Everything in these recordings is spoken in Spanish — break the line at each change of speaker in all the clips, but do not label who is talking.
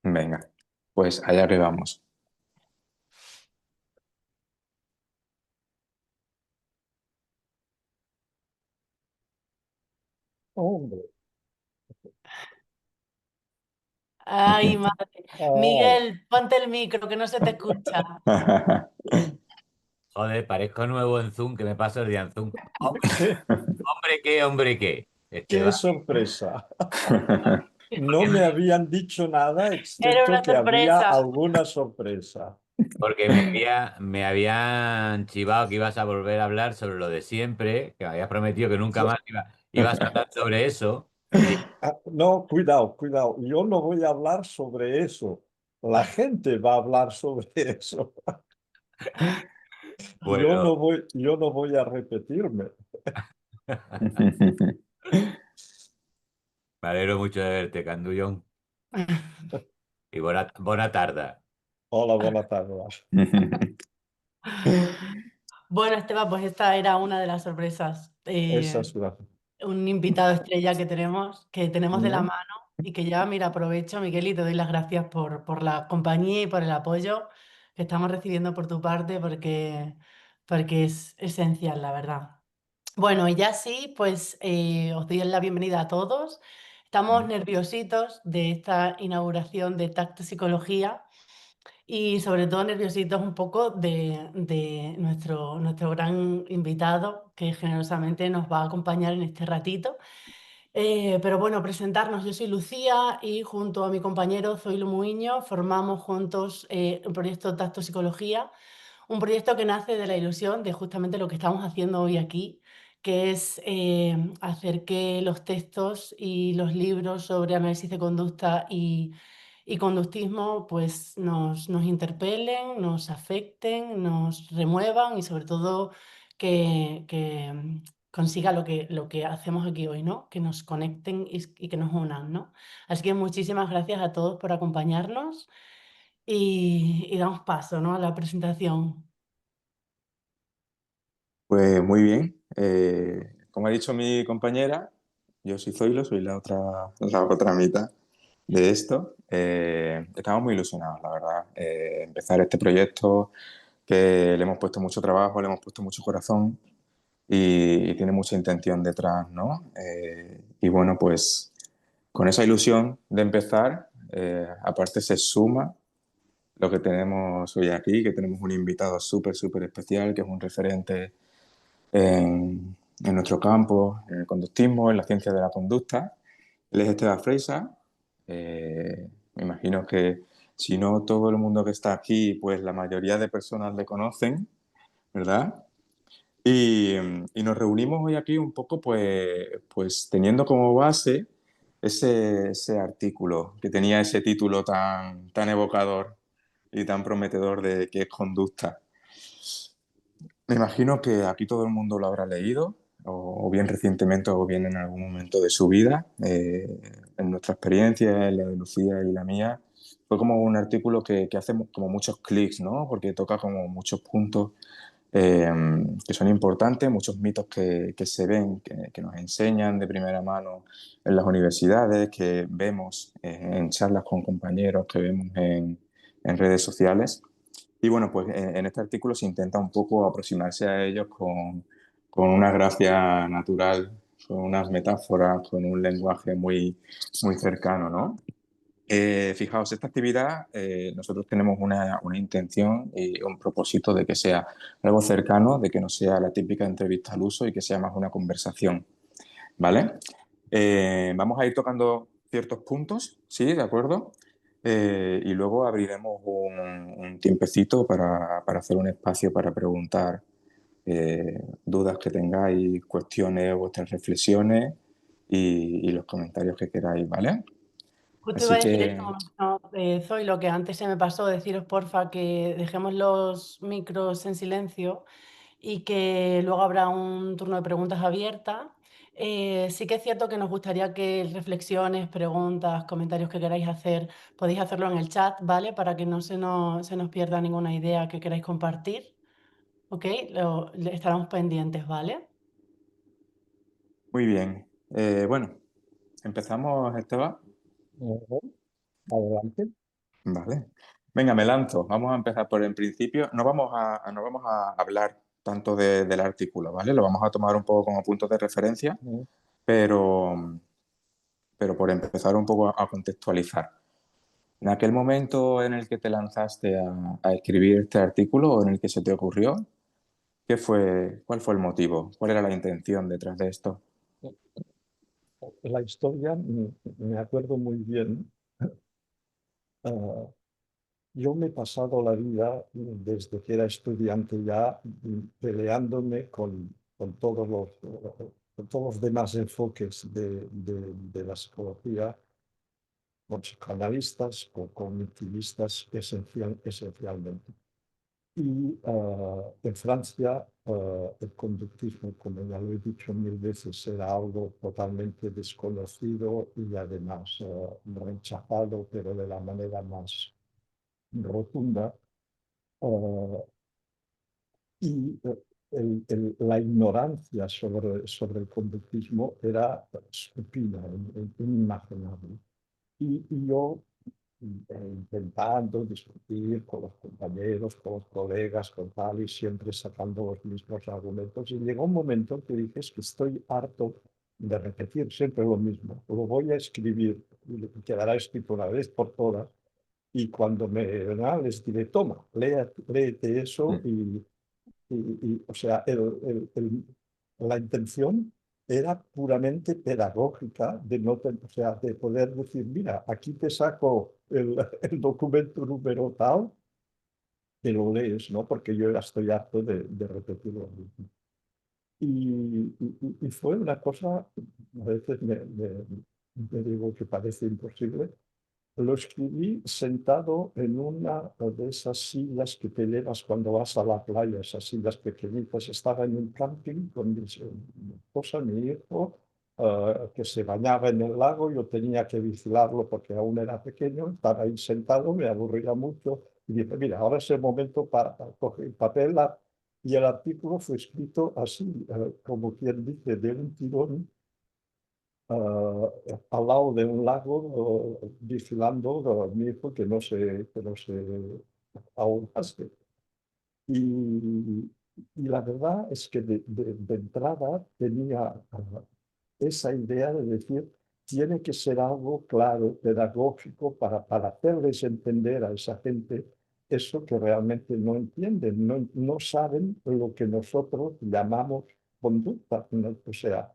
Venga, pues allá que vamos.
Hombre,
Ay, madre.
ay,
Miguel, ponte el micro, que no se te escucha.
Joder, parezco nuevo en Zoom, que me paso el día en Zoom.
qué,
Hombre, qué, hombre, qué.
qué
Esteban,
sorpresa.
¿por
No
qué
me habían dicho nada
Era
excepto
una
que había
sorpresa.
alguna sorpresa.
porque me habían chivado que ibas a volver a hablar sobre lo de siempre, que me habías prometido que nunca más ibas a hablar sobre eso. Y
No, cuidado, cuidado. Yo no voy a hablar sobre eso. La gente va a hablar sobre eso.
bueno,
Yo no voy a repetirme.
me alegro mucho de verte, Candullón. Y buena tarde.
Hola, buenas tardes.
Bueno, Esteban, pues esta era una de las sorpresas.
Esa es la...
Un invitado estrella que tenemos de la
¿Mm?
mano y que ya, mira, aprovecho, Miguel, y te doy las gracias por la compañía y por el apoyo que estamos recibiendo por tu parte, porque es esencial, la verdad. Bueno, y ya sí, pues os doy la bienvenida a todos. Estamos nerviositos de esta inauguración de Tacto Psicología y sobre todo nerviositos un poco de nuestro gran invitado que generosamente nos va a acompañar en este ratito. Pero bueno, presentarnos. Yo soy Lucía y junto a mi compañero Zoilo Muiño formamos juntos el proyecto Tacto Psicología, un proyecto que nace de la ilusión de justamente lo que estamos haciendo hoy aquí, que es hacer que los textos y los libros sobre análisis de conducta y conductismo pues nos interpelen, nos afecten, nos remuevan y sobre todo que consiga lo que hacemos aquí hoy, ¿no? Que nos conecten y que nos unan, ¿no? Así que muchísimas gracias a todos por acompañarnos y damos paso, ¿no? A la presentación.
Pues muy bien. Como ha dicho mi compañera, yo soy Zoilo, soy la otra mitad de esto. Estamos muy ilusionados, la verdad. Empezar este proyecto que le hemos puesto mucho trabajo, le hemos puesto mucho corazón y tiene mucha intención detrás, ¿no? Y bueno, pues con esa ilusión de empezar, aparte se suma lo que tenemos hoy aquí, que tenemos un invitado súper, súper especial, que es un referente en nuestro campo, en el conductismo, en la ciencia de la conducta. Él es Esteban Freisa. Me imagino que si no todo el mundo que está aquí, pues la mayoría de personas le conocen, ¿verdad? Y nos reunimos hoy aquí un poco, pues teniendo como base ese artículo que tenía ese título tan evocador y tan prometedor de que es conducta. Me imagino que aquí todo el mundo lo habrá leído, o bien recientemente o bien en algún momento de su vida. En nuestra experiencia, en la de Lucía y la mía, fue como un artículo que hace como muchos clics, ¿no? Porque toca como muchos puntos eh, que son importantes, muchos mitos que se ven, que nos enseñan de primera mano en las universidades, que vemos en charlas con compañeros, que vemos en redes sociales. Y bueno, pues en este artículo se intenta un poco aproximarse a ellos con una gracia natural, con unas metáforas, con un lenguaje muy cercano, ¿no? Fijaos, esta actividad nosotros tenemos una intención y un propósito de que sea algo cercano, de que no sea la típica entrevista al uso y que sea más una conversación, ¿vale? Vamos a ir tocando ciertos puntos, ¿sí? ¿De acuerdo? Y luego abriremos un tiempecito para hacer un espacio para preguntar dudas que tengáis, cuestiones, vuestras reflexiones y los comentarios que queráis, ¿vale?
Justo iba
Así
a decir
que,
esto, no, Zoe, lo que antes se me pasó, deciros porfa que dejemos los micros en silencio y que luego habrá un turno de preguntas abierta. Sí que es cierto que nos gustaría que reflexiones, preguntas, comentarios que queráis hacer, podéis hacerlo en el chat, ¿vale? Para que no se nos pierda ninguna idea que queráis compartir, ¿ok? Estaremos pendientes, ¿vale?
muy bien. Bueno, empezamos, Esteban.
Ujú. Adelante.
Vale. Venga, me lanzo. Vamos a empezar por el principio. No vamos a hablar tanto del artículo, ¿vale? Lo vamos a tomar un poco como puntos de referencia,
Mm.
pero, pero por empezar un poco a contextualizar. En aquel momento en el que te lanzaste a escribir este artículo o en el que se te ocurrió, ¿cuál fue el motivo? ¿Cuál era la intención detrás de esto?
La historia me acuerdo muy bien. Ah, yo me he pasado la vida desde que era estudiante ya peleándome con todos los demás enfoques de la psicología, con psicoanalistas, con cognitivistas esencialmente. Y en Francia el conductismo, como ya lo he dicho mil veces, era algo totalmente desconocido y además rechazado, pero de la manera más rotunda. eh, y la ignorancia sobre el conductismo era supina, inimaginable. Y yo intentando discutir con los compañeros, con los colegas, con tal, y siempre sacando los mismos argumentos. Y llegó un momento que dije, es que estoy harto de repetir siempre lo mismo. Lo voy a escribir y quedará escrito una vez por todas. Y cuando me les diré, toma, léete eso o sea, la intención era puramente pedagógica de, no o sea, de poder decir, mira, aquí te saco el documento número tal, te lo lees, ¿no? Porque yo ya estoy harto de repetirlo. Y fue una cosa, a veces me digo que parece imposible. Lo escribí sentado en una de esas sillas que te llevas cuando vas a la playa, esas sillas pequeñitas. Estaba en un camping con mi esposa, mi hijo, que se bañaba en el lago. Yo tenía que vigilarlo porque aún era pequeño. Estaba ahí sentado, me aburría mucho. Y dije, mira, ahora es el momento para coger papel. Y el artículo fue escrito así, como quien dice, de un tirón al lado de un lago, vigilando a mi hijo que no se ahogase. Y, y la verdad es que de entrada tenía esa idea de decir, tiene que ser algo claro, pedagógico, para hacerles entender a esa gente eso que realmente no entienden, no saben lo que nosotros llamamos conducta, ¿no? O sea,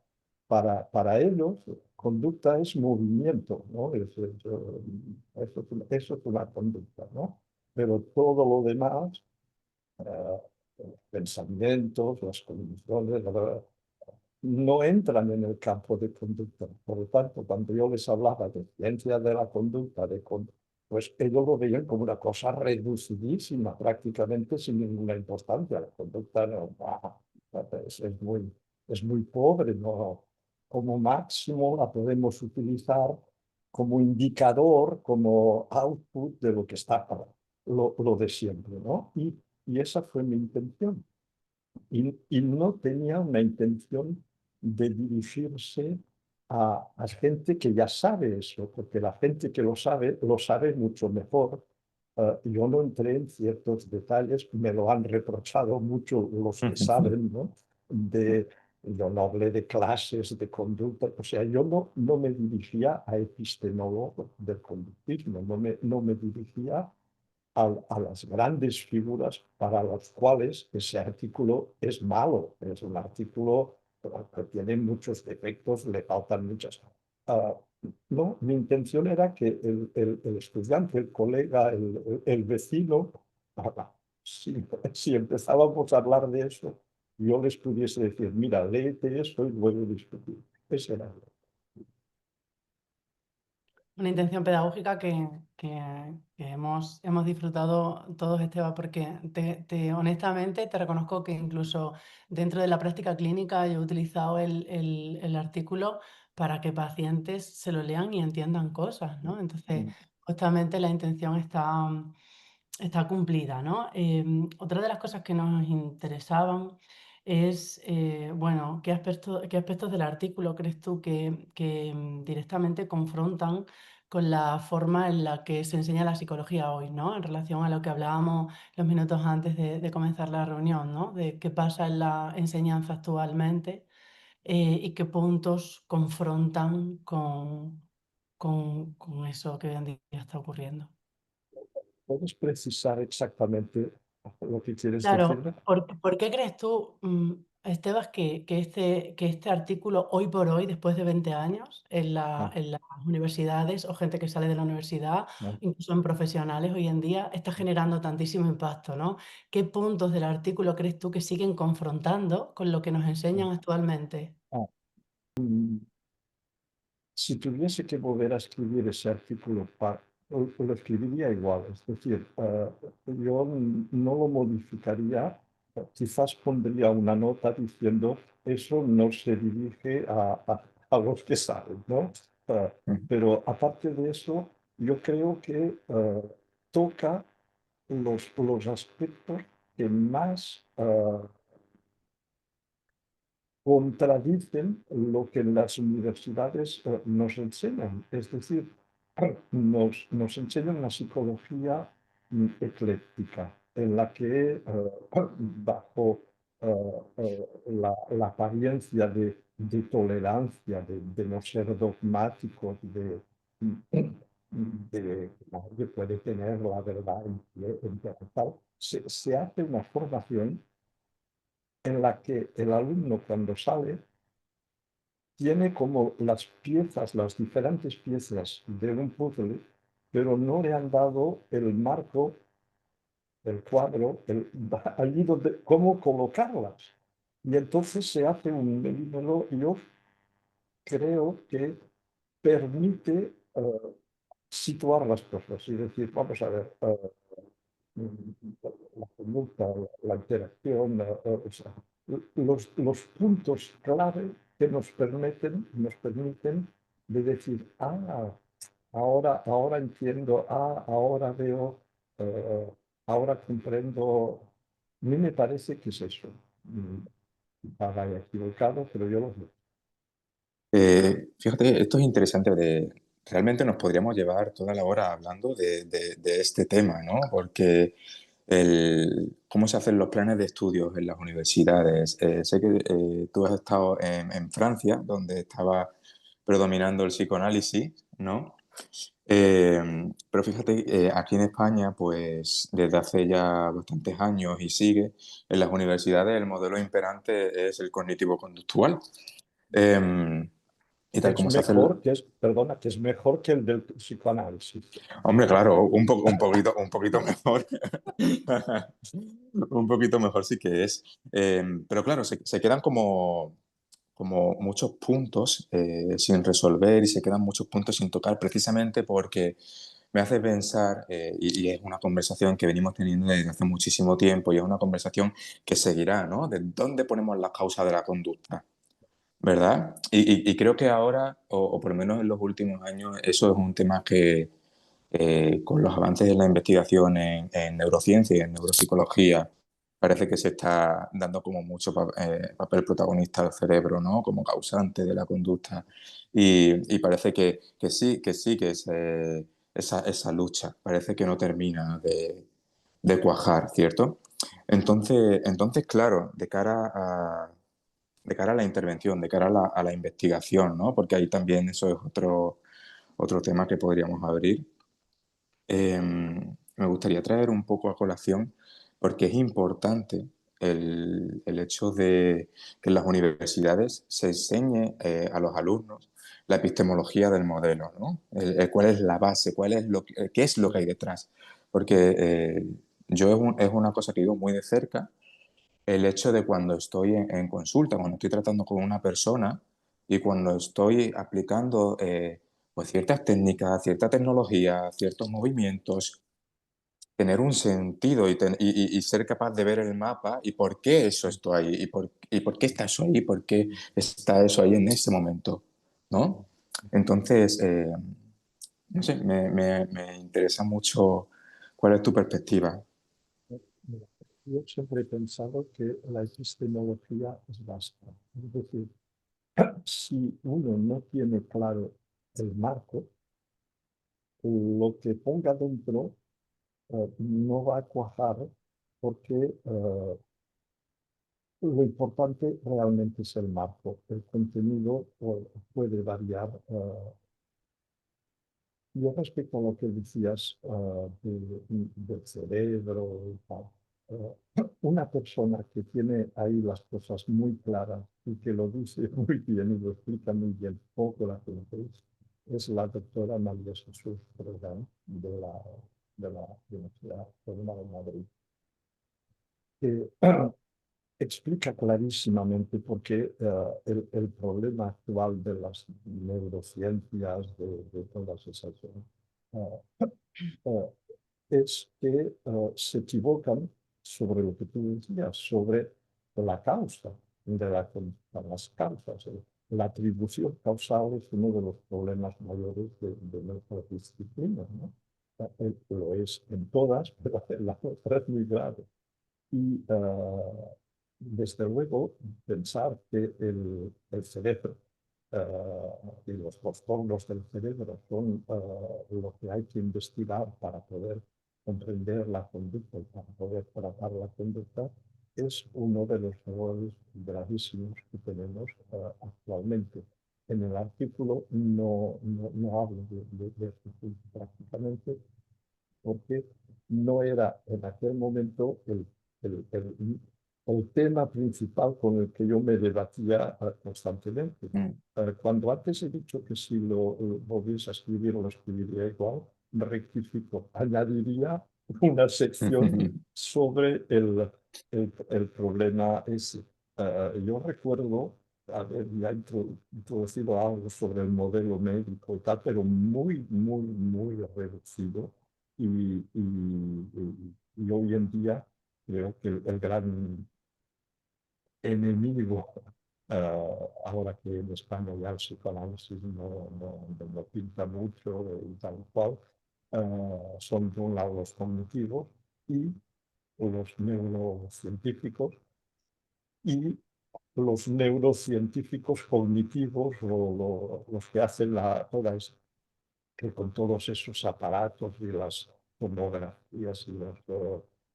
para ellos, conducta es movimiento, ¿no? Eso es una conducta, ¿no? Pero todo lo demás, los pensamientos, las condiciones, no entran en el campo de conducta. Por lo tanto, cuando yo les hablaba de ciencia de la conducta, pues ellos lo veían como una cosa reducidísima, prácticamente sin ninguna importancia. La conducta no, es muy pobre, no, como máximo la podemos utilizar como indicador, como output de lo que está, lo de siempre, ¿no? Y esa fue mi intención. Y no tenía una intención de dirigirse a gente que ya sabe eso, porque la gente que lo sabe mucho mejor. Yo no entré en ciertos detalles, me lo han reprochado mucho los que saben, ¿no? Yo no hablé de clases, de conducta, o sea, yo no me dirigía a epistemólogos del conductismo, no me dirigía a las grandes figuras para las cuales ese artículo es malo, es un artículo que tiene muchos defectos, le faltan muchas. Uh, no, mi intención era que el estudiante, el colega, el vecino, si, si empezábamos a hablar de eso, yo les pudiese decir, mira, léete eso y luego discutir. Ese era.
Una intención pedagógica que hemos disfrutado todos, Esteban, porque honestamente te reconozco que incluso dentro de la práctica clínica yo he utilizado el artículo para que pacientes se lo lean y entiendan cosas, ¿no? Entonces, justamente la intención está cumplida, ¿no? Otra de las cosas que nos interesaban es, bueno, qué aspectos del artículo crees tú que directamente confrontan con la forma en la que se enseña la psicología hoy, ¿no? En relación a lo que hablábamos los minutos antes de comenzar la reunión, ¿no? De qué pasa en la enseñanza actualmente y qué puntos confrontan con eso que hoy en día está ocurriendo.
¿Puedes precisar exactamente lo que quieres
Claro,
decirme?
¿por qué crees tú, Estebas, que este artículo hoy por hoy, después de 20 años,
Ah,
en las universidades o gente que sale de la universidad,
no.
incluso en profesionales hoy en día, está generando tantísimo impacto, ¿no? ¿Qué puntos del artículo crees tú que siguen confrontando con lo que nos enseñan actualmente?
Ah, si tuviese que volver a escribir ese artículo, lo escribiría igual. Es decir, yo no lo modificaría, quizás pondría una nota diciendo eso no se dirige a los que saben, ¿no? Pero aparte de eso, yo creo que toca los aspectos que más contradicen lo que las universidades nos enseñan. Es decir, nos enseñan una psicología ecléctica, en la que bajo la apariencia de tolerancia, de no ser dogmáticos, de que nadie puede tener la verdad en tal, se hace una formación en la que el alumno cuando sale tiene como las piezas, las diferentes piezas de un puzzle, pero no le han dado el marco, el cuadro, allí donde, cómo colocarlas. Y entonces se hace un melímelo, yo creo que permite situar las cosas y decir, vamos a ver, la conducta, la interacción, o sea, los puntos clave que nos permiten de decir, ahora entiendo, ahora veo, eh, ahora comprendo. A mí me parece que es eso. Quizás haya equivocado, pero yo lo veo.
Fíjate, esto es interesante. Realmente nos podríamos llevar toda la hora hablando de este tema, ¿no? Porque cómo se hacen los planes de estudios en las universidades. Sé que tú has estado en Francia, donde estaba predominando el psicoanálisis, ¿no? Pero fíjate, aquí en España, pues desde hace ya bastantes años y sigue, en las universidades el modelo imperante es el cognitivo-conductual. Em, y
Que
tal
es
como se hace el...
mejor, perdona, que es mejor que el del psicoanálisis.
Hombre, claro, un poquito mejor. Un poquito mejor sí que es. Pero claro, se quedan como muchos puntos sin resolver y se quedan muchos puntos sin tocar precisamente porque me hace pensar, y es una conversación que venimos teniendo desde hace muchísimo tiempo y es una conversación que seguirá, ¿no? ¿De dónde ponemos la causa de la conducta? ¿Verdad? Y creo que ahora, o por lo menos en los últimos años, eso es un tema que con los avances en la investigación en neurociencia y en neuropsicología, parece que se está dando como mucho papel protagonista al cerebro, ¿no? Como causante de la conducta. Y parece que esa lucha parece que no termina de cuajar, ¿cierto? Entonces, claro, de cara a la intervención, de cara a la investigación, ¿no? Porque ahí también eso es otro tema que podríamos abrir. Me gustaría traer un poco a colación, porque es importante el hecho de que en las universidades se enseñe a los alumnos la epistemología del modelo, ¿no? Cuál es la base, qué es lo que hay detrás. Porque yo es una cosa que vivo muy de cerca, el hecho de cuando estoy en consulta, cuando estoy tratando con una persona y cuando estoy aplicando pues ciertas técnicas, cierta tecnología, ciertos movimientos, tener un sentido y ser capaz de ver el mapa y por qué eso está ahí y por qué está eso ahí, por qué está eso ahí en ese momento, ¿no? Entonces, no sé, me interesa mucho cuál es tu perspectiva.
Mira, yo siempre he pensado que la epistemología es básica. Es decir, si uno no tiene claro el marco, lo que ponga dentro no va a cuajar porque lo importante realmente es el marco. El contenido puede variar. Yo respecto a lo que decías del cerebro y tal, una persona que tiene ahí las cosas muy claras y que lo dice muy bien y lo explica muy bien, poco la gente, es la doctora María Jesús Pregán de la Universidad Autónoma de Madrid, que explica clarísimamente por qué el problema actual de las neurociencias, de todas esas, eh, es que se equivocan sobre lo que tú decías, sobre la causa de la conducta, las causas. La atribución causal es uno de los problemas mayores de nuestra disciplina, ¿no? Lo es en todas, pero en la otra es muy grave. Y desde luego pensar que el cerebro y los trastornos del cerebro son lo que hay que investigar para poder comprender la conducta y para poder tratar la conducta, es uno de los errores gravísimos que tenemos actualmente. En el artículo no hablo de esto prácticamente, porque no era en aquel momento el, el, el tema principal con el que yo me debatía constantemente. Cuando antes he dicho que si lo volviese a escribir, lo escribiría igual, me rectifico, añadiría una sección sobre el problema ese. Yo recuerdo haber ya introducido algo sobre el modelo médico y tal, pero muy, muy, muy reducido. Y hoy en día creo que el gran enemigo, ahora que en España ya el psicoanálisis no pinta mucho y tal cual, son de un lado los cognitivos y los neurocientíficos y los neurocientíficos cognitivos o los que hacen toda esa que con todos esos aparatos y las tomografías y los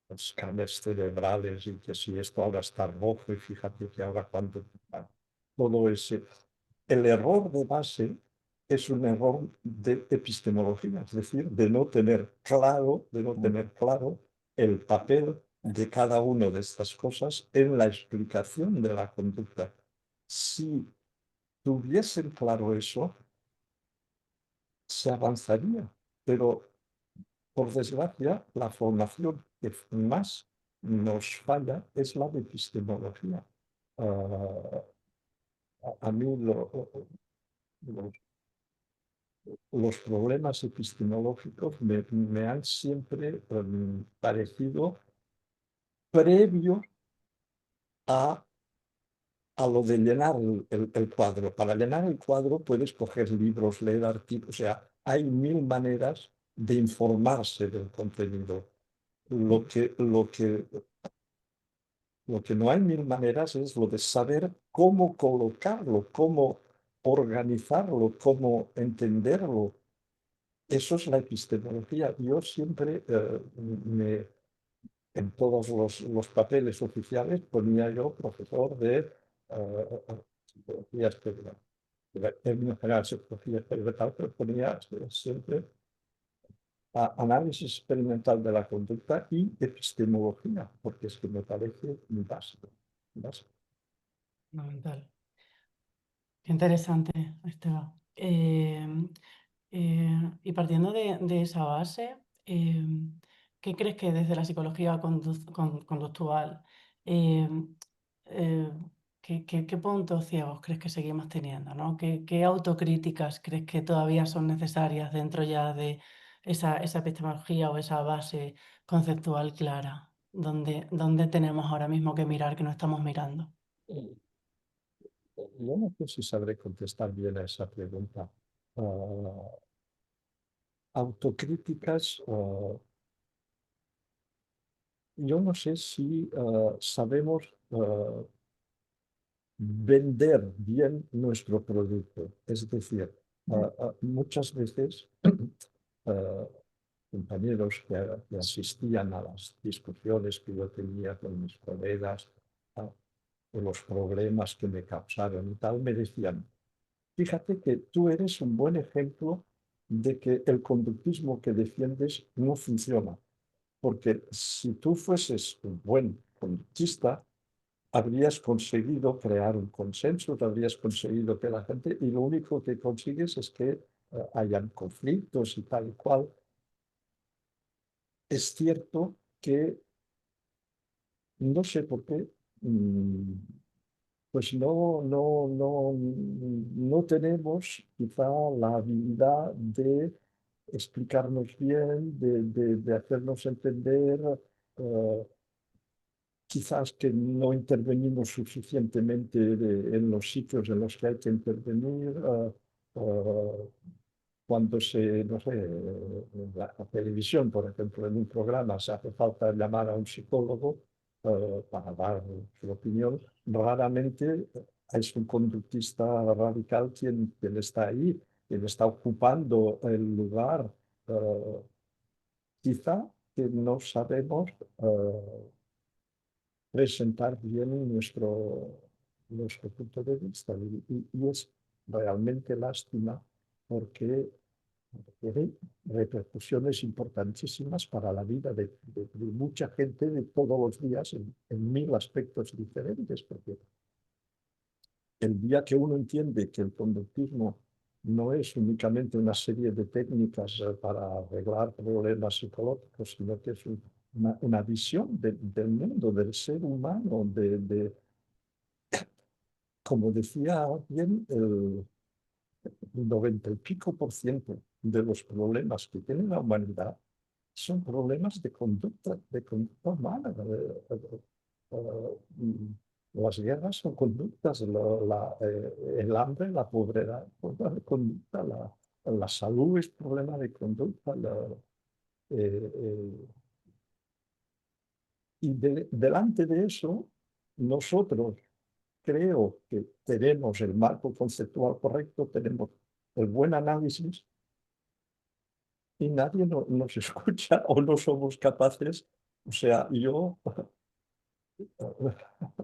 escáneres cerebrales y que si esto ahora está rojo y fíjate que ahora cuando todo ese. El error de base es un error de epistemología, es decir, de no tener claro el papel de cada una de estas cosas en la explicación de la conducta. Si tuviesen claro eso, se avanzaría, pero por desgracia, la formación que más nos falla es la de epistemología. A mí los problemas epistemológicos me han siempre parecido previos a lo de llenar el cuadro. Para llenar el cuadro puedes coger libros, leer artículos, o sea, hay mil maneras de informarse del contenido. Lo que no hay mil maneras es lo de saber cómo colocarlo, cómo organizarlo, cómo entenderlo. Eso es la epistemología. Yo siempre en todos los papeles oficiales ponía yo profesor de psicología experimental. En general, psicología experimental, pero ponía siempre análisis experimental de la conducta y epistemología, porque es que me parece básico.
Fundamental. Qué interesante, Esteban. Y partiendo de esa base, ¿qué crees que desde la psicología conductual, eh, eh, qué puntos ciegos crees que seguimos teniendo, ¿no? ¿Qué autocríticas crees que todavía son necesarias dentro ya de esa epistemología o esa base conceptual clara? ¿Dónde tenemos ahora mismo que mirar que no estamos mirando?
Yo no sé si sabré contestar bien a esa pregunta. Autocríticas, yo no sé si sabemos vender bien nuestro producto. Es decir, muchas veces eh, compañeros que asistían a las discusiones que yo tenía con mis colegas, de los problemas que me causaron y tal, me decían, fíjate que tú eres un buen ejemplo de que el conductismo que defiendes no funciona, porque si tú fueses un buen conductista, habrías conseguido crear un consenso, habrías conseguido que la gente, y lo único que consigues es que hayan conflictos y tal y cual. Es cierto que no sé por qué, pues no tenemos quizá la habilidad de explicarnos bien, de hacernos entender, eh, quizás que no intervenimos suficientemente en los sitios en los que hay que intervenir. Eh, Cuando no sé, en la televisión, por ejemplo, en un programa se hace falta llamar a un psicólogo para dar su opinión, raramente es un conductista radical quien está ahí, quien está ocupando el lugar. eh, Quizá que no sabemos presentar bien nuestro punto de vista y es realmente lástima porque tiene repercusiones importantísimas para la vida de mucha gente de todos los días en mil aspectos diferentes, porque el día que uno entiende que el conductismo no es únicamente una serie de técnicas para arreglar problemas psicológicos, sino que es una visión del mundo, del ser humano, como decía bien, el 90 y pico por ciento de los problemas que tiene la humanidad son problemas de conducta humana. Las guerras son conductas, el hambre, la pobreza, es problema de conducta, la salud es problema de conducta. Eh, eh, Delante de eso, nosotros creo que tenemos el marco conceptual correcto, tenemos el buen análisis y nadie nos escucha o no somos capaces. O sea, yo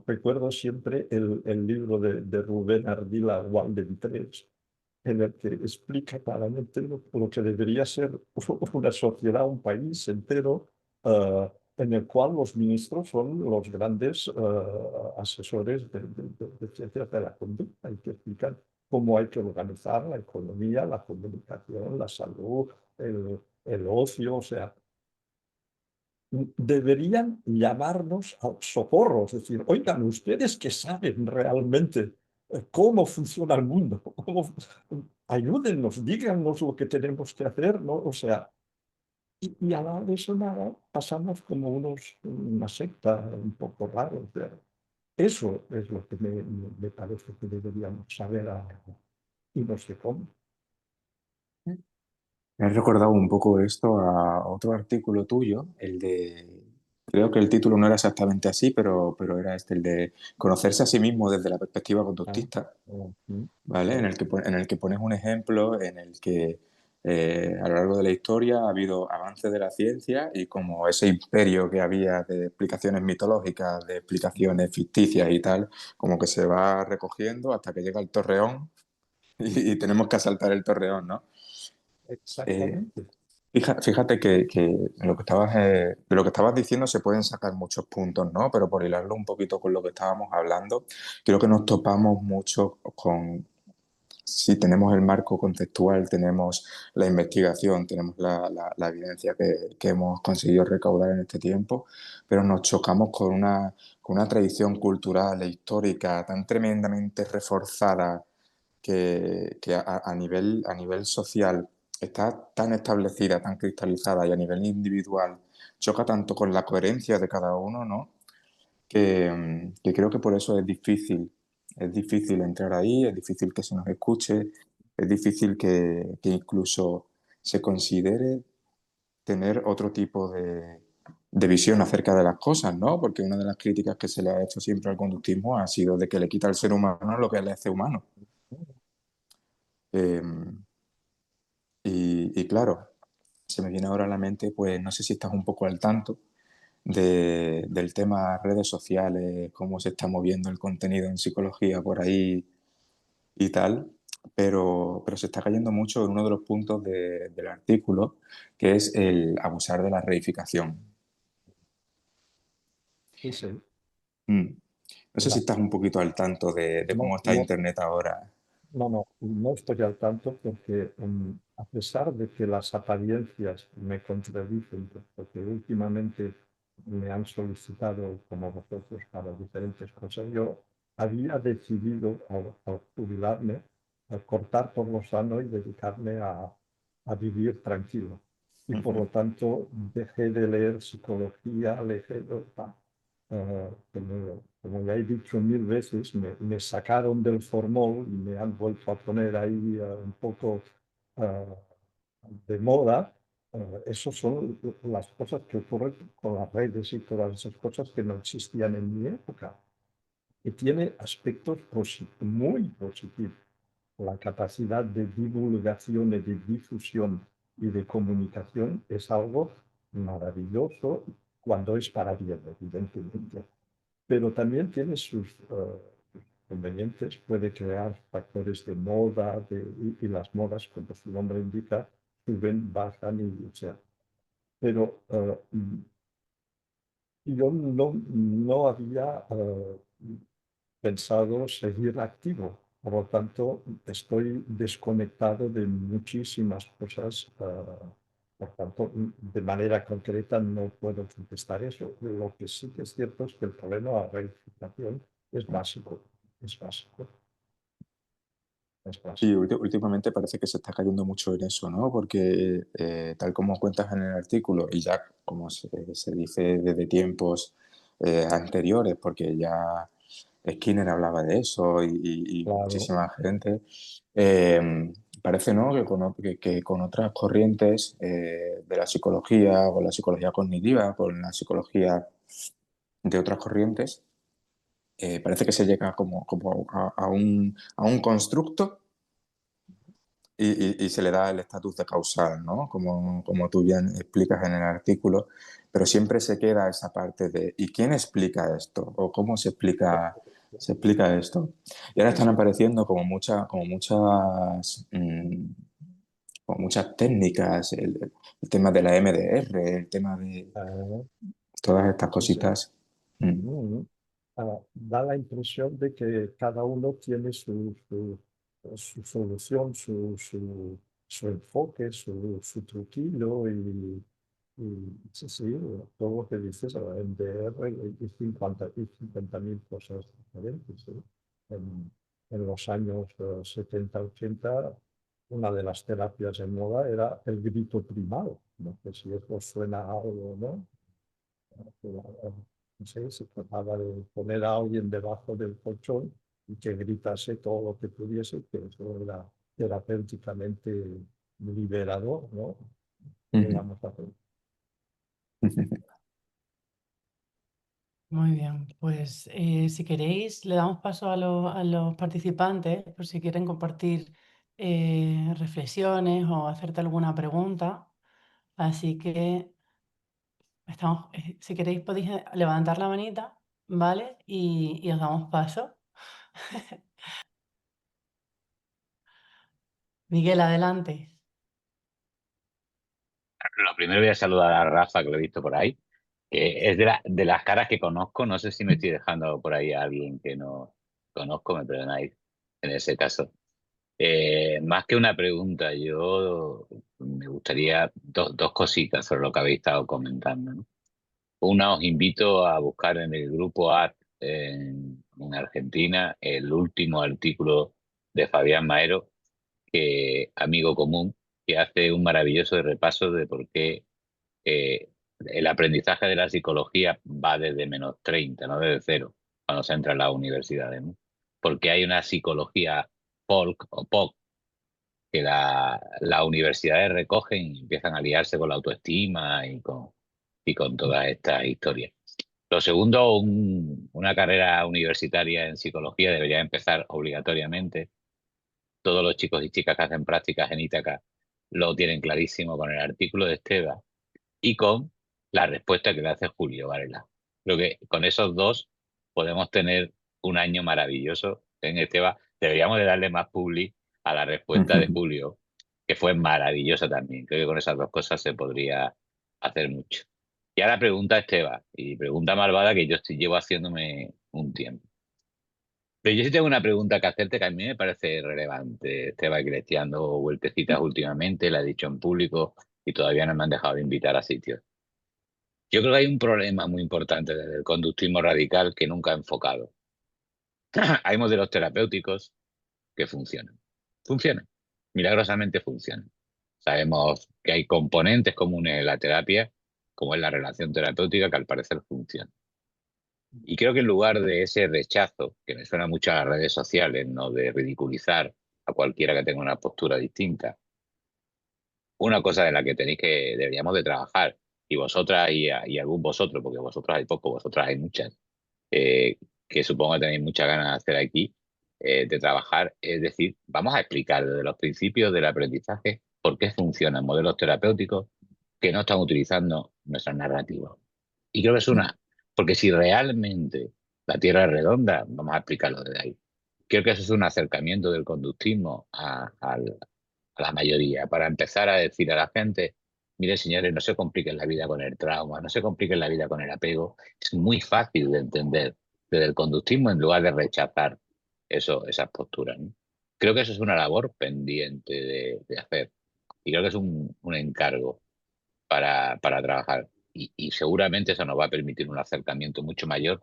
recuerdo siempre el libro de Rubén Ardila, Walden 3, en el que explica claramente lo que debería ser una sociedad, un país entero, en el cual los ministros son los grandes asesores de ciencias de la conducta y que explican cómo hay que organizar la economía, la comunicación, la salud, el ocio, o sea, deberían llamarnos al socorro, es decir, oigan, ustedes que saben realmente cómo funciona el mundo, ayúdennos, díganos lo que tenemos que hacer, ¿no? O sea, y a la hora de eso nada, pasamos como una secta un poco rara. O sea, eso es lo que me parece que deberíamos saber y no sé cómo.
Me has recordado un poco esto a otro artículo tuyo, el de, creo que el título no era exactamente así, pero era este, el de conocerse a sí mismo desde la perspectiva
Ah,
conductista,
sí,
¿vale?
claro.
En el que pones un ejemplo en el que a lo largo de la historia ha habido avances de la ciencia y como ese imperio que había de explicaciones mitológicas, de explicaciones ficticias y tal, como que se va recogiendo hasta que llega el Torreón y tenemos que asaltar el Torreón, ¿no? Eh,
Exactamente.
Fíjate que de lo que estabas diciendo se pueden sacar muchos puntos, ¿no? Pero por hilarlo un poquito con lo que estábamos hablando, creo que nos topamos mucho con, sí, tenemos el marco conceptual, tenemos la investigación, tenemos la evidencia que hemos conseguido recaudar en este tiempo, pero nos chocamos con una tradición cultural e histórica tan tremendamente reforzada que a nivel social está tan establecida, tan cristalizada y a nivel individual choca tanto con la coherencia de cada uno, ¿no? Que creo que por eso es difícil entrar ahí, es difícil que se nos escuche, es difícil que incluso se considere tener otro tipo de visión acerca de las cosas, ¿no? Porque una de las críticas que se le ha hecho siempre al conductismo ha sido de que le quita al ser humano lo que le hace humano. Eh, y claro, se me viene ahora a la mente, pues no sé si estás un poco al tanto del tema redes sociales, cómo se está moviendo el contenido en psicología por ahí y tal, pero se está cayendo mucho en uno de los puntos del artículo, que es el abusar de la reificación.
Sí, sí.
Mm. No sé si
La-
estás un poquito al tanto de
no,
cómo está
no,
Internet ahora.
no estoy al tanto porque a pesar de que las apariencias me contradicen, porque últimamente me han solicitado como vosotros para diferentes cosas, yo había decidido al jubilarme, a cortar por lo sano y dedicarme a vivir tranquilo. Y por lo
Ujú.
tanto dejé de leer psicología, como ya he dicho mil veces, me sacaron del formol y me han vuelto a poner ahí un poco eh, de moda. Esas son las cosas que ocurren con las redes y todas esas cosas que no existían en mi época. Y tiene aspectos muy positivos. La capacidad de divulgación y de difusión y de comunicación es algo maravilloso cuando es para bien, evidentemente, pero también tiene sus convenientes, puede crear factores de moda y las modas, como su nombre indica, suben, bajan y o sea. Pero yo no había pensado seguir activo, por lo tanto estoy desconectado de muchísimas cosas. Por tanto, de manera concreta no puedo contestar eso. Lo que sí que es cierto es que el problema de la reificación es básico, es básico, es
Sí,
básico.
últimamente parece que se está cayendo mucho en eso, ¿no? Porque tal como cuentas en el artículo, y ya como se dice desde tiempos anteriores, porque ya Skinner hablaba de eso y
Claro,
muchísima gente, eh, parece, ¿no? Que con otras corrientes de la psicología, con la psicología cognitiva, con la psicología de otras corrientes, parece que se llega como a un constructo y se le da el estatus de causal, ¿no? Como tú bien explicas en el artículo, pero siempre se queda esa parte de ¿y quién explica esto? ¿O cómo se explica esto? Y ahora
sí,
están
sí.
apareciendo como muchas técnicas, el tema de la MDR, el tema de
Eh,
todas estas
sí, sí.
cositas. Mm,
Mm, Da la impresión de que cada uno tiene su solución, su enfoque, su truquillo y sí, sí, todo lo que dices, en DR y 50.000 cosas diferentes. ¿Sí? En los años 70, 80, una de las terapias en moda era el grito primal. No sé si eso suena a algo, ¿no? No sé, se trataba de poner a alguien debajo del colchón y que gritase todo lo que pudiese, que eso era terapéuticamente liberador, ¿no? ¿Qué le
ujú,
vamos a hacer?
ujú.
Muy bien, pues si queréis, le damos paso a los participantes por si quieren compartir reflexiones o hacerte alguna pregunta. Así que si queréis podéis levantar la manita, ¿vale? Y os damos paso. Miguel, adelante.
Lo primero voy a saludar a Rafa, que lo he visto por ahí, que es de las caras que conozco. No sé si me estoy dejando por ahí a alguien que no conozco, me perdonáis en ese caso. Más que una pregunta, yo me gustaría dos cositas sobre lo que habéis estado comentando, ¿no? Una, os invito a buscar en el grupo ART en Argentina el último artículo de Fabián Maero, amigo común, que hace un maravilloso repaso de por qué el aprendizaje de la psicología va desde -30, no desde cero, cuando se entra a las universidades, ¿no? Porque hay una psicología folk o pop que las universidades recogen y empiezan a liarse con la autoestima y con todas estas historias. Lo segundo, una carrera universitaria en psicología debería empezar obligatoriamente. Todos los chicos y chicas que hacen prácticas en Ítaca lo tienen clarísimo con el artículo de Esteba y con la respuesta que le hace Julio Varela. Creo que con esos dos podemos tener un año maravilloso en Esteba. Deberíamos de darle más publi a la respuesta de Julio, que fue maravillosa también. Creo que con esas dos cosas se podría hacer mucho. Y ahora pregunta Esteba, y pregunta malvada que yo llevo haciéndome un tiempo. Pero yo sí tengo una pregunta que hacerte que a mí me parece relevante. Esteba, que le estoy dando vueltecitas últimamente, la he dicho en público y todavía no me han dejado de invitar a sitios. Yo creo que hay un problema muy importante del conductismo radical que nunca ha enfocado. Hay modelos terapéuticos que funcionan. Funcionan. Milagrosamente funcionan. Sabemos que hay componentes comunes en la terapia, como es la relación terapéutica, que al parecer funciona. Y creo que en lugar de ese rechazo, que me suena mucho a las redes sociales, ¿no? De ridiculizar a cualquiera que tenga una postura distinta, una cosa de la que deberíamos de trabajar, y vosotras y algún vosotros, porque vosotros hay poco, vosotras hay muchas, eh, que supongo que tenéis muchas ganas de hacer aquí, de trabajar, es decir, vamos a explicar desde los principios del aprendizaje por qué funcionan modelos terapéuticos que no están utilizando nuestras narrativas. Y creo que es porque si realmente la Tierra es redonda, vamos a explicarlo desde ahí. Creo que eso es un acercamiento del conductismo a la mayoría, para empezar a decir a la gente, mire señores, no se compliquen la vida con el trauma, no se compliquen la vida con el apego. Es muy fácil de entender desde el conductismo en lugar de rechazar esas posturas, ¿no? Creo que eso es una labor pendiente de hacer y creo que es un encargo para trabajar y seguramente eso nos va a permitir un acercamiento mucho mayor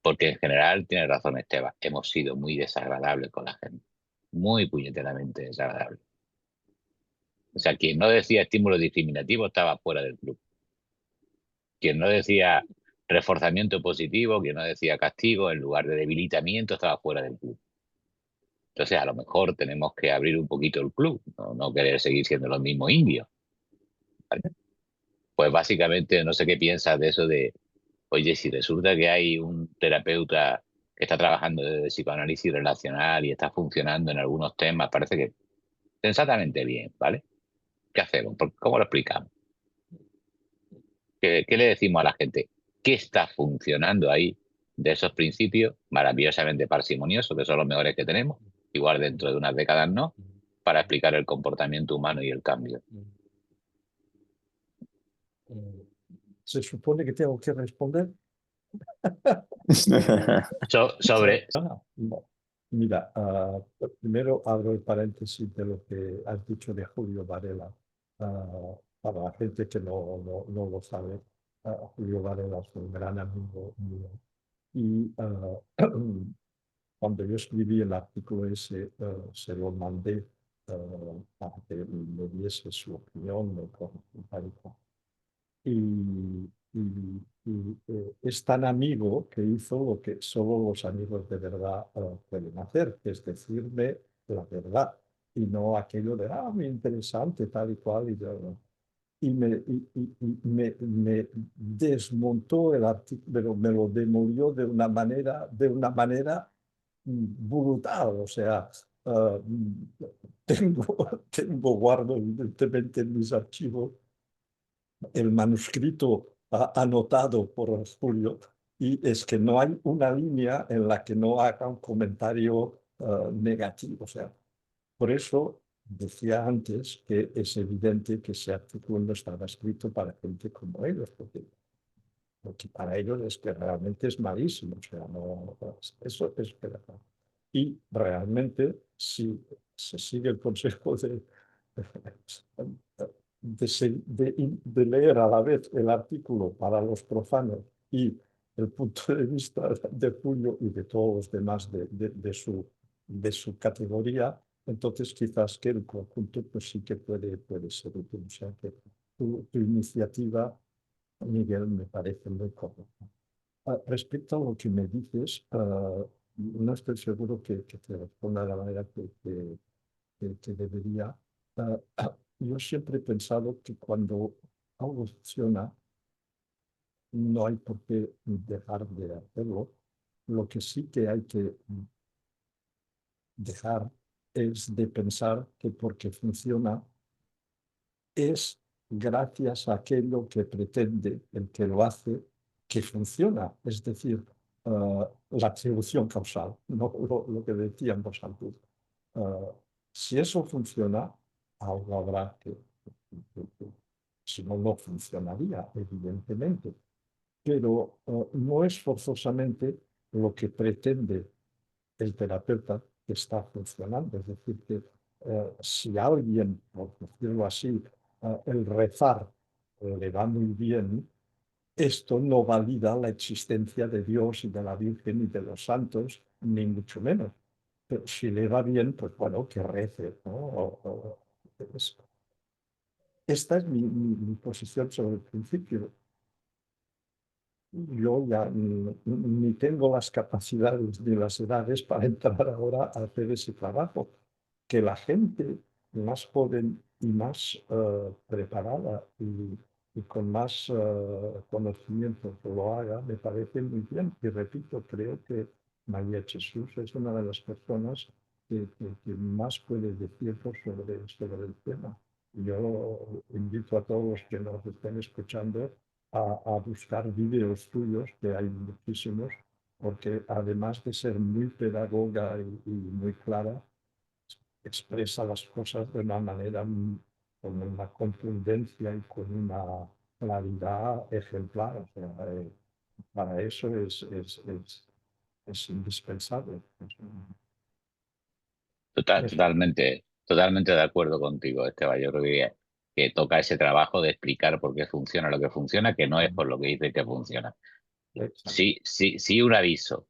porque en general tiene razón Esteban, hemos sido muy desagradables con la gente, muy puñeteramente desagradables. O sea, quien no decía estímulo discriminativo estaba fuera del club. Quien no decía reforzamiento positivo, quien no decía castigo, en lugar de debilitamiento, estaba fuera del club. Entonces, a lo mejor tenemos que abrir un poquito el club, no querer seguir siendo los mismos indios. ¿Vale? Pues básicamente, no sé qué piensas de eso de, oye, si resulta que hay un terapeuta que está trabajando de psicoanálisis relacional y está funcionando en algunos temas, parece que sensatamente bien, ¿vale? ¿Qué hacemos? ¿Cómo lo explicamos? ¿Qué le decimos a la gente? ¿Qué está funcionando ahí de esos principios maravillosamente parsimoniosos, que son los mejores que tenemos? Igual dentro de unas décadas no, para explicar el comportamiento humano y el cambio.
Se supone que tengo que responder.
Sobre.
No. Mira, primero abro el paréntesis de lo que has dicho de Julio Varela. Para la gente que no lo sabe, Julio Varela es un gran amigo mío. Y cuando yo escribí el artículo ese, se lo mandé para que me diese su opinión, me comentara. Es tan amigo que hizo lo que solo los amigos de verdad pueden hacer, que es decirme la verdad y no aquello de, muy interesante, tal y cual. Me desmontó el artículo, pero me lo demolió de una manera brutal. O sea, guardo evidentemente en mis archivos el manuscrito anotado por Julio, y es que no hay una línea en la que no haga un comentario negativo. O sea, por eso decía antes que es evidente que ese artículo no estaba escrito para gente como ellos, porque para ellos es que realmente es malísimo. O sea, eso es verdad. Y realmente, si se sigue el consejo de leer a la vez el artículo para los profanos y el punto de vista de Julio y de todos los demás de su categoría, entonces quizás que el conjunto pues sí que puede ser útil. O sea que tu iniciativa, Miguel, me parece muy correcta. Respecto a lo que me dices, no estoy seguro que te responda de la manera que debería. Yo siempre he pensado que cuando algo funciona, no hay por qué dejar de hacerlo. Lo que sí que hay que dejar es de pensar que porque funciona es gracias a aquello que pretende el que lo hace, que funciona, es decir, la atribución causal, no lo que decíamos antes. Si eso funciona, algo habrá que si no, no funcionaría, evidentemente. Pero no es forzosamente lo que pretende el terapeuta que está funcionando. Es decir, que si alguien, por decirlo así, el rezar le va muy bien, esto no valida la existencia de Dios y de la Virgen y de los santos, ni mucho menos. Pero si le va bien, pues bueno, que rece, ¿no? Esta es mi posición sobre el principio. Yo ya ni tengo las capacidades ni las edades para entrar ahora a hacer ese trabajo. Que la gente más joven y más preparada y con más conocimiento lo haga, me parece muy bien. Y repito, creo que María Jesús es una de las personas que más puede decirnos sobre el tema. Yo invito a todos los que nos estén escuchando a buscar vídeos tuyos, que hay muchísimos, porque además de ser muy pedagoga y muy clara, expresa las cosas de una manera con una contundencia y con una claridad ejemplar. O sea, para eso es indispensable. Es-
Totalmente de acuerdo contigo, Esteban. Yo creo que toca ese trabajo de explicar por qué funciona lo que funciona, que no es por lo que dice que funciona.
Exacto.
Sí, sí, sí, un aviso.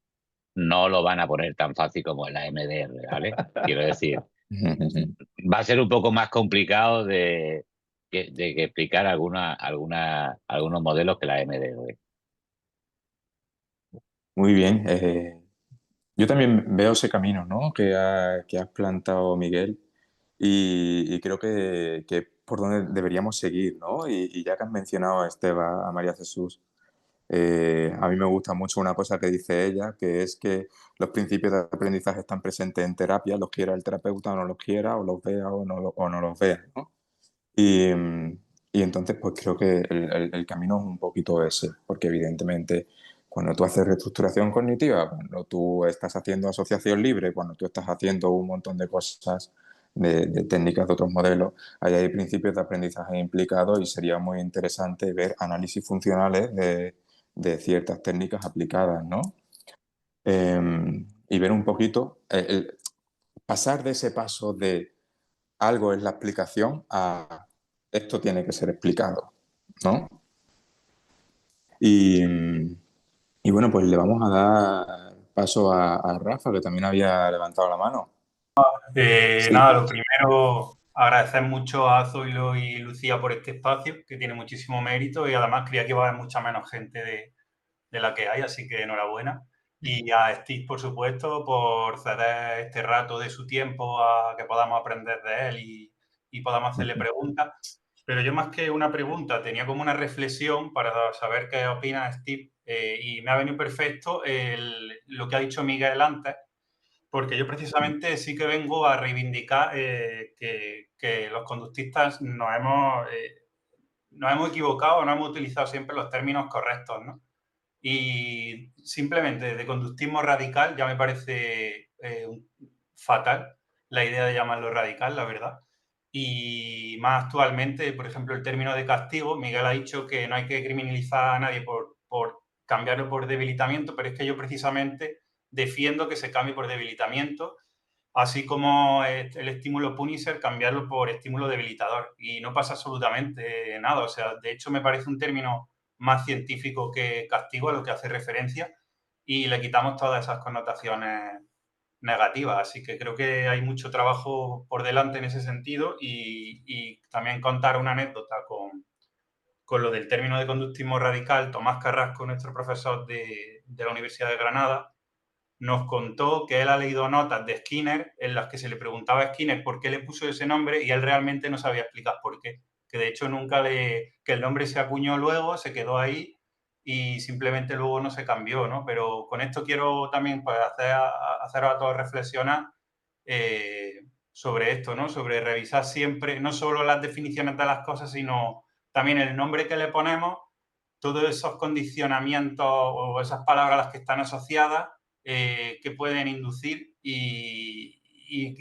No lo van a poner tan fácil como en la MDR, ¿vale? Quiero decir, va a ser un poco más complicado de que explicar algunos modelos que la MDR.
Muy bien. Yo también veo ese camino, ¿no? Que has plantado, Miguel, y creo que por donde deberíamos seguir, ¿no? Y ya que has mencionado a Esteba, a María Jesús, a mí me gusta mucho una cosa que dice ella, que es que los principios de aprendizaje están presentes en terapia, los quiera el terapeuta o no los quiera, o los vea o no los vea, ¿no? Y, y entonces, pues creo que el camino es un poquito ese, porque evidentemente cuando tú haces reestructuración cognitiva, cuando tú estás haciendo asociación libre, cuando tú estás haciendo un montón de cosas, de técnicas de otros modelos, ahí hay principios de aprendizaje implicados y sería muy interesante ver análisis funcionales de ciertas técnicas aplicadas, ¿no? Y ver un poquito, pasar de ese paso de algo es la explicación a esto tiene que ser explicado, ¿no? Y, y bueno, pues le vamos a dar paso a Rafa, que también había levantado la mano. Sí.
Nada, lo primero, agradecer mucho a Zoilo y Lucía por este espacio, que tiene muchísimo mérito y además creía que iba a haber mucha menos gente de la que hay, así que enhorabuena. Y a Steve, por supuesto, por ceder este rato de su tiempo a que podamos aprender de él y podamos hacerle preguntas. Pero yo más que una pregunta, tenía como una reflexión para saber qué opina Steve y me ha venido perfecto lo que ha dicho Miguel antes, porque yo precisamente sí que vengo a reivindicar que los conductistas nos hemos equivocado, no hemos utilizado siempre los términos correctos, ¿no? Y simplemente de conductismo radical ya me parece fatal la idea de llamarlo radical, la verdad. Y más actualmente, por ejemplo, el término de castigo, Miguel ha dicho que no hay que criminalizar a nadie por cambiarlo por debilitamiento, pero es que yo precisamente defiendo que se cambie por debilitamiento, así como el estímulo punisher, cambiarlo por estímulo debilitador. Y no pasa absolutamente nada. O sea, de hecho me parece un término más científico que castigo a lo que hace referencia y le quitamos todas esas connotaciones negativas. Así que creo que hay mucho trabajo por delante en ese sentido y también contar una anécdota con lo del término de conductismo radical. Tomás Carrasco, nuestro profesor de la Universidad de Granada, nos contó que él ha leído notas de Skinner en las que se le preguntaba a Skinner por qué le puso ese nombre y él realmente no sabía explicar por qué. Que de hecho que el nombre se acuñó luego, se quedó ahí y simplemente luego no se cambió, ¿no? Pero con esto quiero también pues, hacer a todos reflexionar sobre esto, ¿no? Sobre revisar siempre, no solo las definiciones de las cosas, sino también el nombre que le ponemos, todos esos condicionamientos o esas palabras a las que están asociadas que pueden inducir y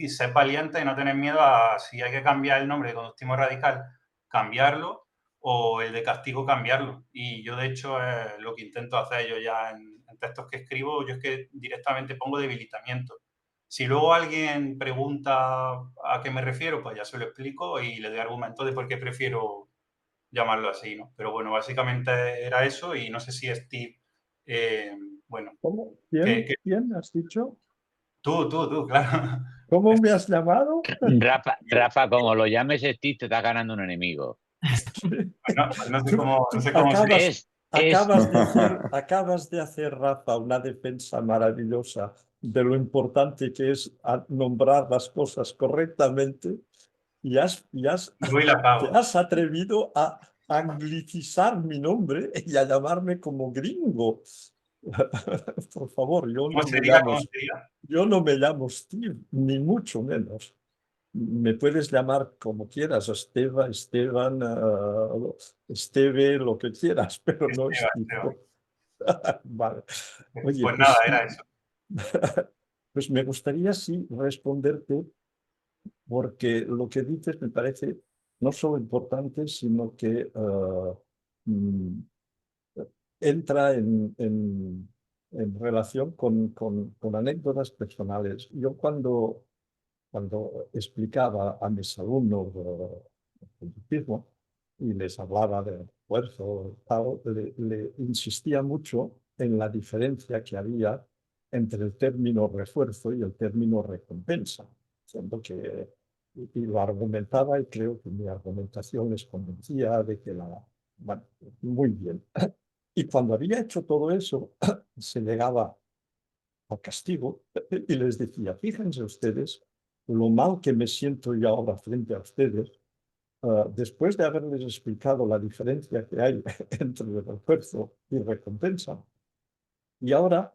ser valiente y no tener miedo a si hay que cambiar el nombre de conductismo radical, cambiarlo, o el de castigo, cambiarlo. Y yo, de hecho, es lo que intento hacer yo ya en textos que escribo. Yo es que directamente pongo debilitamiento. Si luego alguien pregunta a qué me refiero, pues ya se lo explico y le doy argumentos de por qué prefiero llamarlo así, ¿no? Pero bueno, básicamente era eso y no sé si Steve, bueno,
¿Cómo?
que
¿Quién has dicho?
tú, claro.
¿Cómo me has llamado?
Rafa, como lo llames Steve, te estás ganando un enemigo.
No sé cómo
Acabas de hacer, Rafa, una defensa maravillosa de lo importante que es nombrar las cosas correctamente y te has atrevido a anglicizar mi nombre y a llamarme como gringo. Por favor,
¿Cómo sería?
yo no me llamo Steve, ni mucho menos. Me puedes llamar como quieras, Esteban, Esteve, lo que quieras, pero no Steve. Vale. Oye,
Pues nada, era eso.
Pues me gustaría sí responderte, porque lo que dices me parece no solo importante, sino que entra en relación con anécdotas personales. Yo cuando explicaba a mis alumnos el conductismo y les hablaba de esfuerzo, tal, le insistía mucho en la diferencia que había entre el término refuerzo y el término recompensa, siendo que, y lo argumentaba y creo que mi argumentación les convencía de que bueno, muy bien. Y cuando había hecho todo eso, se llegaba al castigo y les decía, fíjense ustedes lo mal que me siento yo ahora frente a ustedes, después de haberles explicado la diferencia que hay entre refuerzo y recompensa, y ahora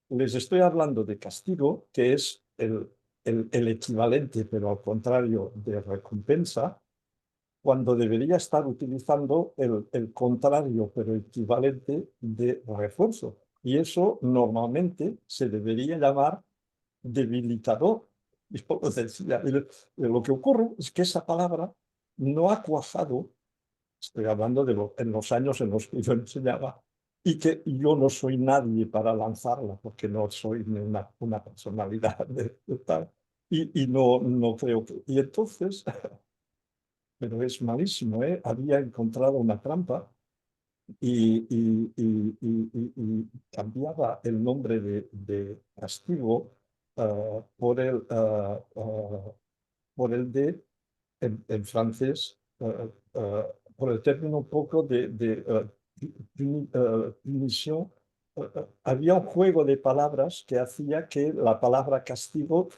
les estoy hablando de castigo, que es el equivalente, pero al contrario, de recompensa, cuando debería estar utilizando el contrario, pero equivalente de refuerzo. Y eso normalmente se debería llamar debilitador. Yo lo decía. Lo que ocurre es que esa palabra no ha cuajado, estoy hablando en los años en los que yo enseñaba, y que yo no soy nadie para lanzarla, porque no soy una personalidad de tal, y no creo que... Y entonces, pero es malísimo, ¿eh? Había encontrado una trampa y cambiaba el nombre de castigo por el de, en francés, por el término un poco de punición. Había un juego de palabras que hacía que la palabra castigo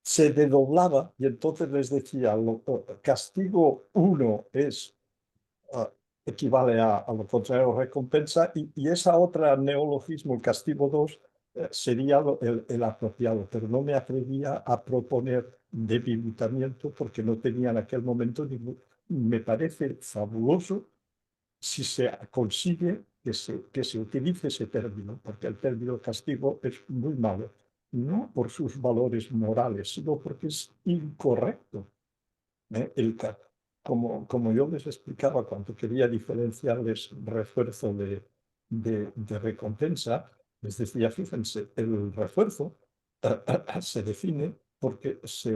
se desdoblaba y entonces les decía, castigo 1 es equivale a lo contrario, recompensa, y esa otra neologismo, el castigo 2, sería el apropiado, pero no me atrevía a proponer debilitamiento porque no tenía en aquel momento ningún. Me parece fabuloso si se consigue que se utilice ese término, porque el término castigo es muy malo, no por sus valores morales, sino porque es incorrecto. Como yo les explicaba cuando quería diferenciarles refuerzo de recompensa, les decía, fíjense, el refuerzo se define porque se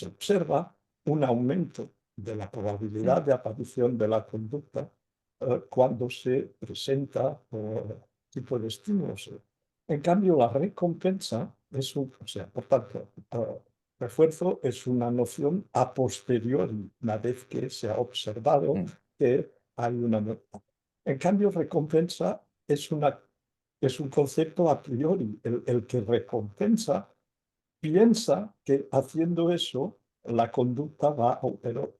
observa un aumento de la probabilidad de aparición de la conducta cuando se presenta tipo de estímulos. En cambio, la recompensa es o sea, por tanto, refuerzo es una noción a posteriori, una vez que se ha observado que hay una... En cambio, recompensa es un concepto a priori. El que recompensa piensa que haciendo eso la conducta va, pero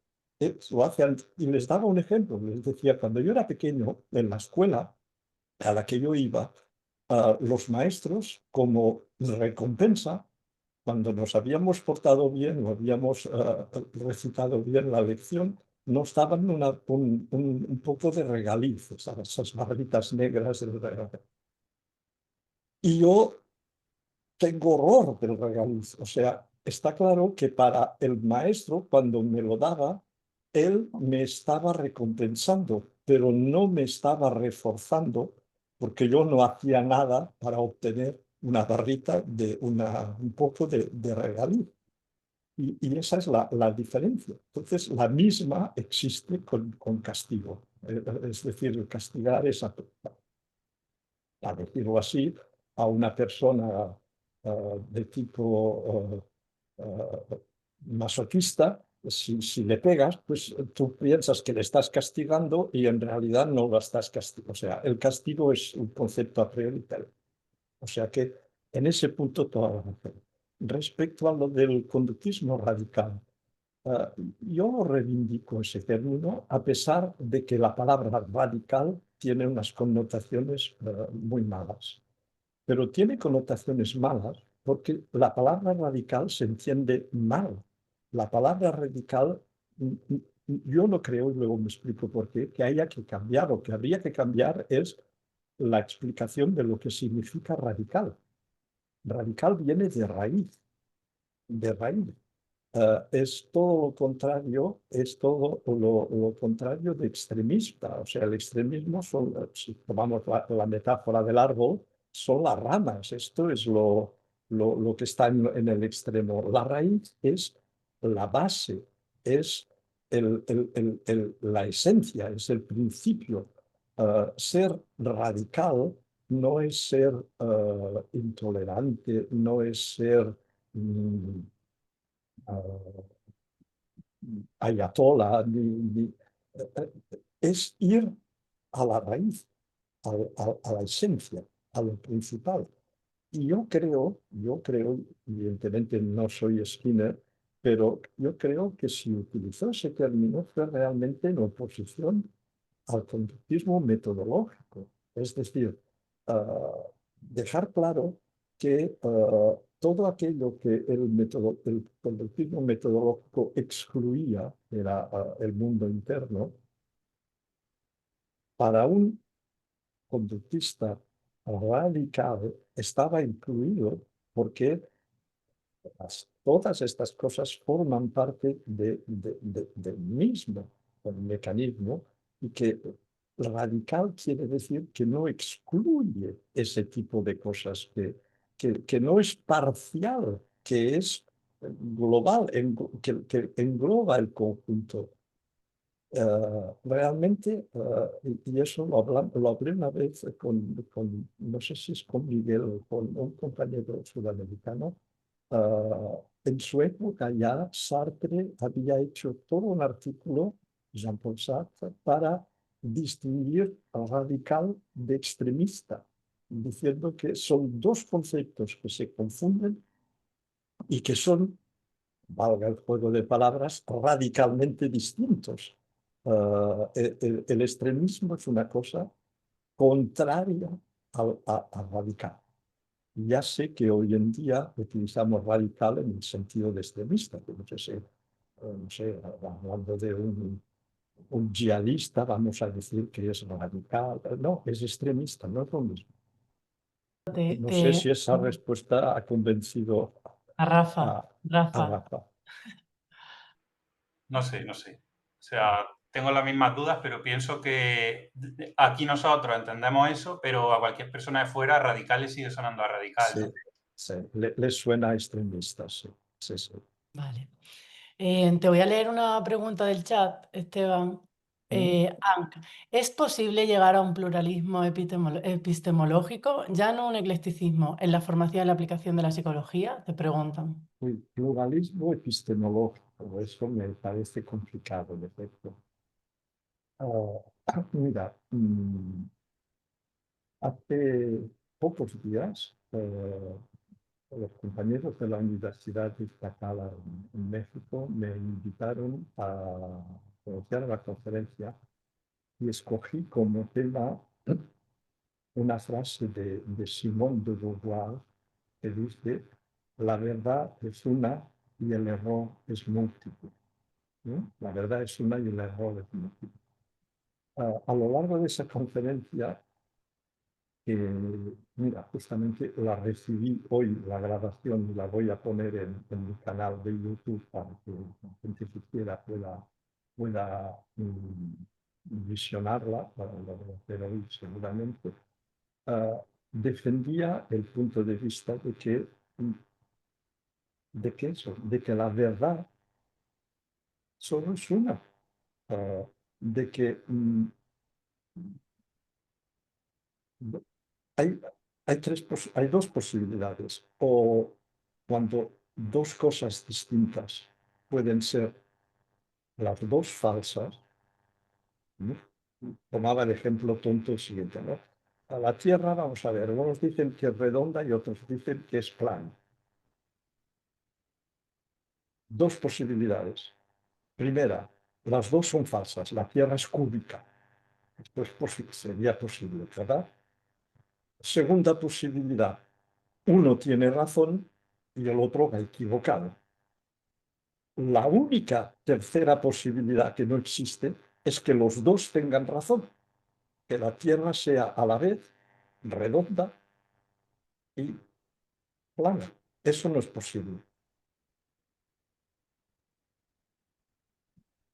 lo hace. Y les daba un ejemplo, les decía, cuando yo era pequeño, en la escuela a la que yo iba, los maestros, como recompensa, cuando nos habíamos portado bien o habíamos recitado bien la lección, nos daban un poco de regaliz, esas barritas negras del regaliz. Y yo tengo horror del regaliz. O sea, está claro que para el maestro, cuando me lo daba, él me estaba recompensando, pero no me estaba reforzando porque yo no hacía nada para obtener una barrita de un poco de regaliz. Y esa es la diferencia. Entonces, la misma existe con castigo. Es decir, el castigar es, a decirlo así, a una persona de tipo masoquista. Si le pegas, pues tú piensas que le estás castigando y en realidad no lo estás castigando. O sea, el castigo es un concepto a priori tal. O sea que en ese punto toda la razón. Respecto a lo del conductismo radical, yo lo reivindico ese término, a pesar de que la palabra radical tiene unas connotaciones muy malas. Pero tiene connotaciones malas porque la palabra radical se entiende mal. La palabra radical, yo no creo, y luego me explico por qué, que haya que cambiar. Lo que habría que cambiar es la explicación de lo que significa radical. Radical viene de raíz, de raíz. Es todo lo contrario, es todo lo contrario de extremista. O sea, el extremismo son, si tomamos la metáfora del árbol, son las ramas. Esto es lo que está en el extremo. La raíz es la base, es la esencia, es el principio. Ser radical no es ser intolerante, no es ser ayatola, es ir a la raíz, a la esencia, a lo principal. Y yo creo, evidentemente no soy Skinner, pero yo creo que si utilizó ese término fue realmente en oposición al conductismo metodológico. Es decir, dejar claro que todo aquello que el conductismo metodológico excluía era el mundo interno. Para un conductista radical estaba incluido porque todas estas cosas forman parte del mismo mecanismo y que radical quiere decir que no excluye ese tipo de cosas, que no es parcial, que es global, que engloba el conjunto. Realmente, y eso lo hablé una vez no sé si es con Miguel o con un compañero sudamericano. En su época ya Sartre había hecho todo un artículo, Jean-Paul Sartre, para distinguir radical de extremista, diciendo que son dos conceptos que se confunden y que son, valga el juego de palabras, radicalmente distintos. El extremismo es una cosa contraria al radical. Ya sé que hoy en día utilizamos radical en el sentido de extremista, pero no sé, hablando de un yihadista, vamos a decir que es radical. No, es extremista, no es lo mismo. No sé si esa respuesta ha convencido
A Rafa,
a
Rafa.
Rafa.
No sé, no sé. O sea, tengo las mismas dudas, pero pienso que aquí nosotros entendemos eso, pero a cualquier persona de fuera radical le sigue sonando a radical,
Sí,
¿no?
sí, le suena a extremista, sí, sí, sí.
Vale. Te voy a leer una pregunta del chat, Esteban. Anc, ¿es posible llegar a un pluralismo epistemológico, ya no un eclecticismo, en la formación y la aplicación de la psicología? Te preguntan.
El pluralismo epistemológico, eso me parece complicado, de efecto. Mira, hace pocos días los compañeros de la Universidad de Iztacala en México me invitaron a pronunciar la conferencia y escogí como tema una frase de Simone de Beauvoir que dice la verdad es una y el error es múltiple, ¿no? La verdad es una y el error es múltiple. A lo largo de esa conferencia, mira, justamente la recibí hoy, la grabación, y la voy a poner en mi canal de YouTube para que la gente que quiera pueda visionarla, para lo voy a hacer hoy seguramente. Defendía el punto de vista de que la verdad solo es una, de que hay, hay dos posibilidades, o cuando dos cosas distintas pueden ser las dos falsas, ¿no? Tomaba el ejemplo tonto el siguiente, ¿no? A la Tierra, vamos a ver, unos dicen que es redonda y otros dicen que es plana. Dos posibilidades. Primera, las dos son falsas, la Tierra es cúbica. Esto es sería posible, ¿verdad? Segunda posibilidad, uno tiene razón y el otro va equivocado. La única tercera posibilidad que no existe es que los dos tengan razón, que la Tierra sea a la vez redonda y plana. Eso no es posible.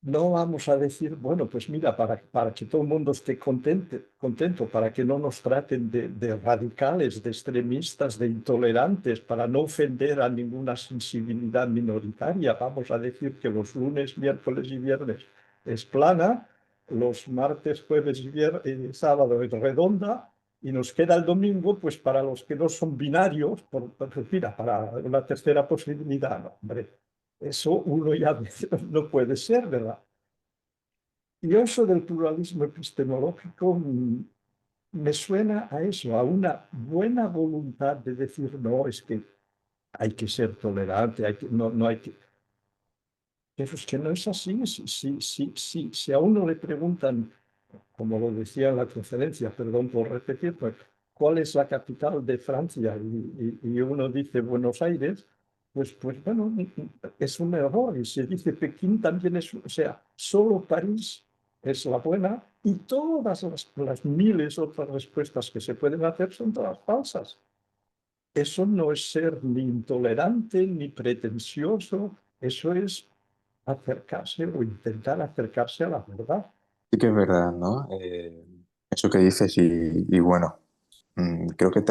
No vamos a decir, bueno, pues mira, para que todo el mundo esté contento, para que no nos traten de radicales, de extremistas, de intolerantes, para no ofender a ninguna sensibilidad minoritaria, vamos a decir que los lunes, miércoles y viernes es plana, los martes, jueves y sábado es redonda, y nos queda el domingo, pues para los que no son binarios, mira, para una tercera posibilidad, no, hombre. Eso uno ya no puede ser, ¿verdad? Y eso del pluralismo epistemológico me suena a eso, a una buena voluntad de decir, no, es que hay que ser tolerante, no hay que... Pero es que no es así. Si a uno le preguntan, como lo decía en la conferencia, perdón por repetir, pues, ¿cuál es la capital de Francia? Y uno dice Buenos Aires, pues bueno, es un error. Y si dice Pekín también es, o sea, solo París es la buena y todas las miles otras respuestas que se pueden hacer son todas falsas. Eso no es ser ni intolerante ni pretencioso, eso es acercarse o intentar acercarse a la verdad.
Sí que es verdad, ¿no? Eso que dices y bueno, creo que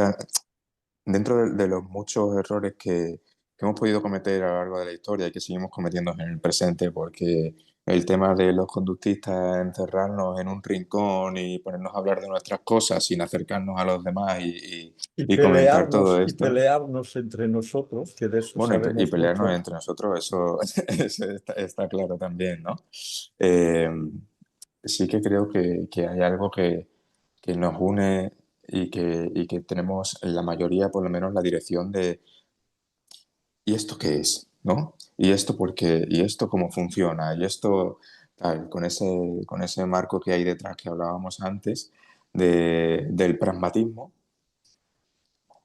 dentro de los muchos errores que hemos podido cometer a lo largo de la historia y que seguimos cometiendo en el presente, porque el tema de los conductistas, encerrarnos en un rincón y ponernos a hablar de nuestras cosas sin acercarnos a los demás y comentar todo
Y
esto.
pelearnos entre nosotros, que de eso
Bueno, y
sabemos
pelearnos
mucho.
entre nosotros, eso está claro también, ¿no? Eh, sí que creo que hay algo que nos une y que tenemos en la mayoría, por lo menos, la dirección de ¿y esto qué es? ¿No? ¿Y esto por qué? ¿Y esto cómo funciona? Y esto, tal, con ese marco que hay detrás que hablábamos antes, del pragmatismo,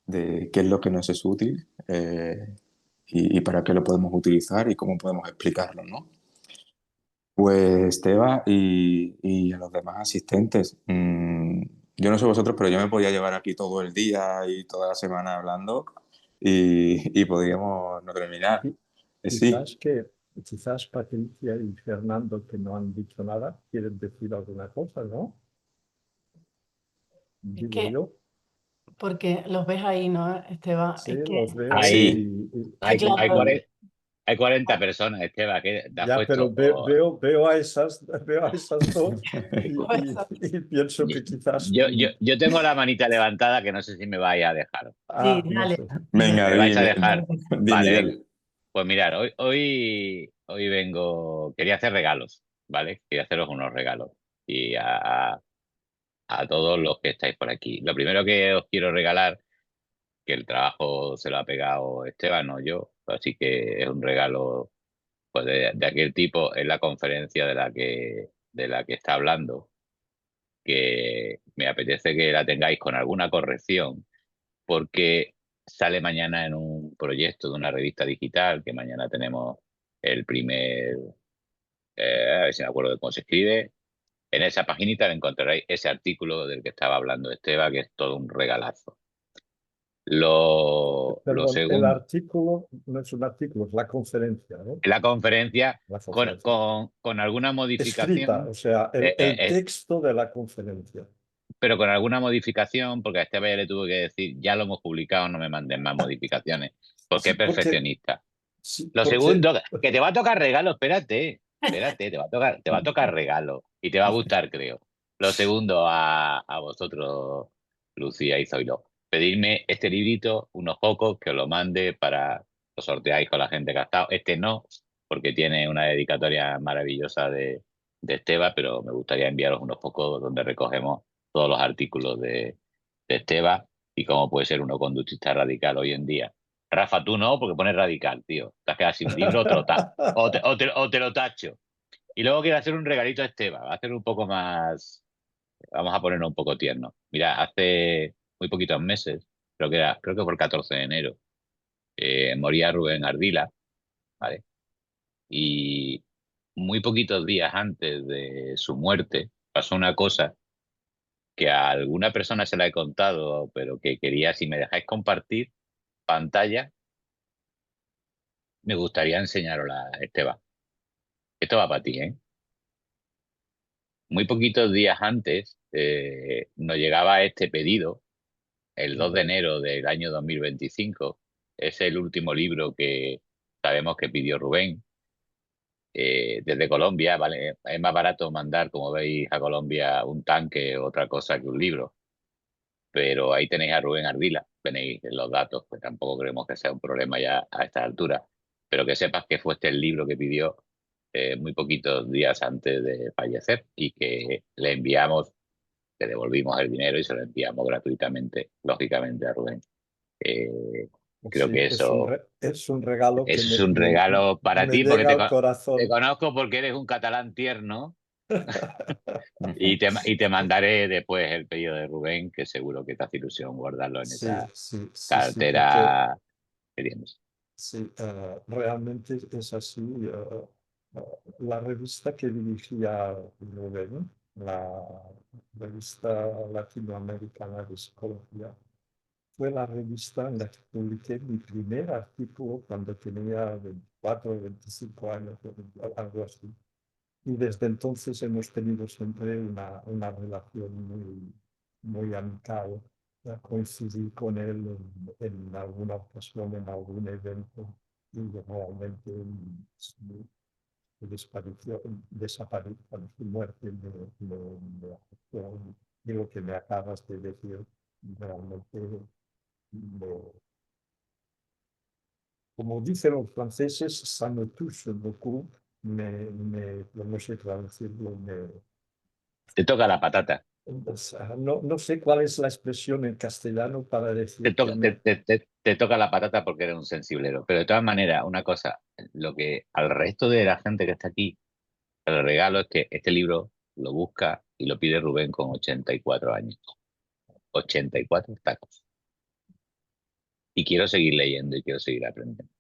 de qué es lo que nos es útil y para qué lo podemos utilizar y cómo podemos explicarlo, ¿no? Pues Teba y a los demás asistentes, yo no sé vosotros, pero yo me podía llevar aquí todo el día y toda la semana hablando y podríamos no terminar.
Qui-
Sí,
Quizás Patricia y Fernando, que no han dicho nada, quieren decir alguna cosa, ¿no?
Es
Digo
que,
yo.
porque los ves ahí, ¿no, Esteban?
Sí,
Es que,
los veo
Hay,
que
hay, hay,
claro,
40, hay 40 personas, Esteban, que te has
ya, pero
puesto.
veo a esas dos
pues,
y pienso que quizás...
Yo tengo la manita levantada que no sé si me vais a dejar.
sí,
no
dale.
sé.
venga,
¿Me vais a dejar?
di
Vale, venga.
Miguel.
Pues mirar, hoy vengo, quería hacer regalos, ¿vale? Quería haceros unos regalos y a todos los que estáis por aquí. Lo primero que os quiero regalar, que el trabajo se lo ha pegado Esteban, no yo, así que es un regalo pues de aquel tipo, es la conferencia de la que está hablando, que me apetece que la tengáis con alguna corrección, porque sale mañana en un proyecto de una revista digital, que mañana tenemos el primer, a ver si me acuerdo de cómo se escribe. En esa paginita encontraréis ese artículo del que estaba hablando Esteba, que es todo un regalazo. Lo
Perdón, el
segundo,
artículo no es un artículo, es la conferencia, ¿no?
la conferencia
La
con,
conferencia.
con, con alguna
Escrita,
modificación,
o sea,
eh, eh,
el
eh,
texto de la conferencia.
pero con alguna modificación, porque a Esteba ya le tuve que decir, ya lo hemos publicado, no me manden más modificaciones, porque
Sí,
es perfeccionista.
sí,
Lo
porque
segundo, que te va a tocar regalo, espérate, te va a tocar regalo y te va a gustar, creo. Lo segundo, a vosotros, Lucía y Zoilo, pedirme este librito, unos pocos, que os lo mande para lo sorteáis con la gente que ha estado. Este no, porque tiene una dedicatoria maravillosa de Esteba, pero me gustaría enviaros unos pocos donde recogemos todos los artículos de Esteba y cómo puede ser uno conductista radical hoy en día. Rafa, tú no, porque pones radical, tío. Te has quedado sin libro, o te lo tacho. Y luego quiero hacer un regalito a Esteba. Va a hacer un poco más. Vamos a ponerlo un poco tierno. Mira, hace muy poquitos meses, creo que por 14 de enero, moría Rubén Ardila, ¿vale? Y muy poquitos días antes de su muerte pasó una cosa que a alguna persona se la he contado, pero que quería, si me dejáis compartir pantalla, me gustaría enseñarosla, Esteban. Esto va para ti, ¿eh? Muy poquitos días antes nos llegaba este pedido, el 2 de enero del año 2025. Es el último libro que sabemos que pidió Rubén desde Colombia. Vale, es más barato mandar, como veis, a Colombia un tanque o otra cosa que un libro. Pero ahí tenéis a Rubén Ardila, tenéis los datos, pues tampoco creemos que sea un problema ya a esta altura. Pero que sepas que fue este el libro que pidió muy poquitos días antes de fallecer y que le enviamos, le devolvimos el dinero y se lo enviamos gratuitamente, lógicamente, a Rubén. Eh, Creo
sí,
que eso
es un regalo que
es un regalo para
me
ti porque
llega al
te
corazón.
conozco porque eres un catalán tierno y te mandaré después el pedido de Rubén, que seguro que te hace ilusión guardarlo en
Sí,
esa
sí, sí, sí, porque
cartera que tienes.
sí, realmente es así. La revista que dirigía Rubén, la revista latinoamericana de psicología, fue la revista en la que publiqué mi primer artículo cuando tenía 24 o 25 años, algo así. Y desde entonces hemos tenido siempre una relación muy amical. Ya coincidí con él en alguna ocasión, en algún evento, y realmente su desaparición, su muerte me afectó. Y lo que me acabas de decir, realmente, como dicen los franceses, ça me touche beaucoup, no sé traducirlo,
Te toca la patata.
o sea, no sé cuál es la expresión en castellano para
Te
decir que
toca, te toca la patata porque eres un sensiblero. Pero de todas maneras, una cosa, lo que al resto de la gente que está aquí, el regalo es que este libro lo busca y lo pide Rubén con 84 años. 84 tacos. Y quiero seguir leyendo y quiero seguir aprendiendo.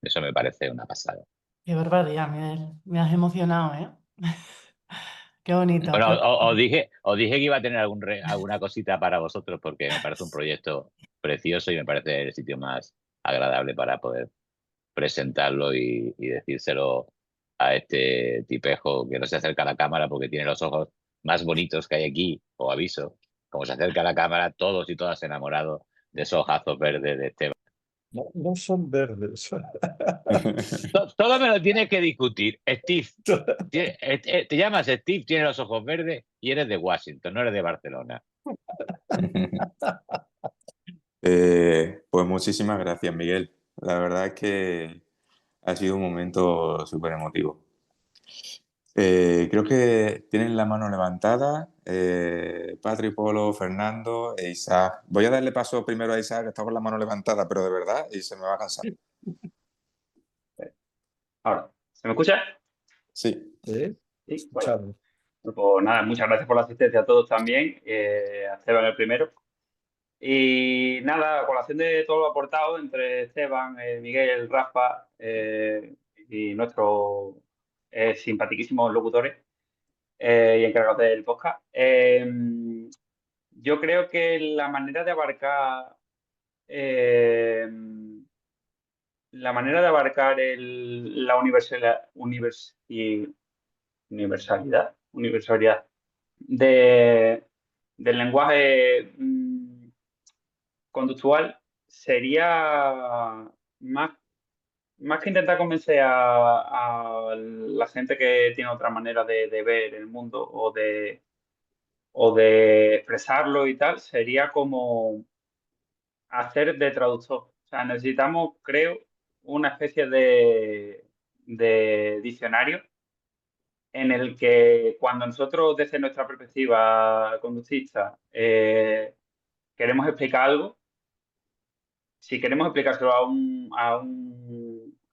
Eso me parece una pasada.
Qué barbaridad, Miguel. Me has emocionado, ¿eh? Qué bonito.
Bueno,
Pues
os dije que iba a tener alguna cosita para vosotros porque me parece un proyecto precioso y me parece el sitio más agradable para poder presentarlo y decírselo a este tipejo que no se acerca a la cámara porque tiene los ojos más bonitos que hay aquí, o aviso, como se acerca a la cámara, todos y todas enamorados de esos ojazos verdes de Esteban.
no son verdes.
Todo me lo tienes que discutir. Steve, te llamas Steve, tienes los ojos verdes y eres de Washington, no eres de Barcelona.
Pues muchísimas gracias, Miguel. La verdad es que ha sido un momento súper emotivo. Creo que tienen la mano levantada Patri, Polo, Fernando e Isaac. Voy a darle paso primero a Isaac, que está con la mano levantada, pero de verdad, y se me va a cansar.
Ahora, ¿se me escucha?
Sí.
¿Eh?
Sí,
Escuchamos.
pues nada, muchas gracias por la asistencia a todos también. A Esteban el primero. Y nada, a colación de todo lo aportado entre Esteban, Miguel, Rafa y nuestros simpaticísimos locutores y encargados del podcast, yo creo que la manera de abarcar la universalidad del lenguaje conductual sería más que intentar convencer a la gente que tiene otra manera de ver el mundo o de expresarlo y tal, sería como hacer de traductor. O sea, necesitamos, creo, una especie de diccionario en el que cuando nosotros desde nuestra perspectiva conductista queremos explicar algo, si queremos explicárselo a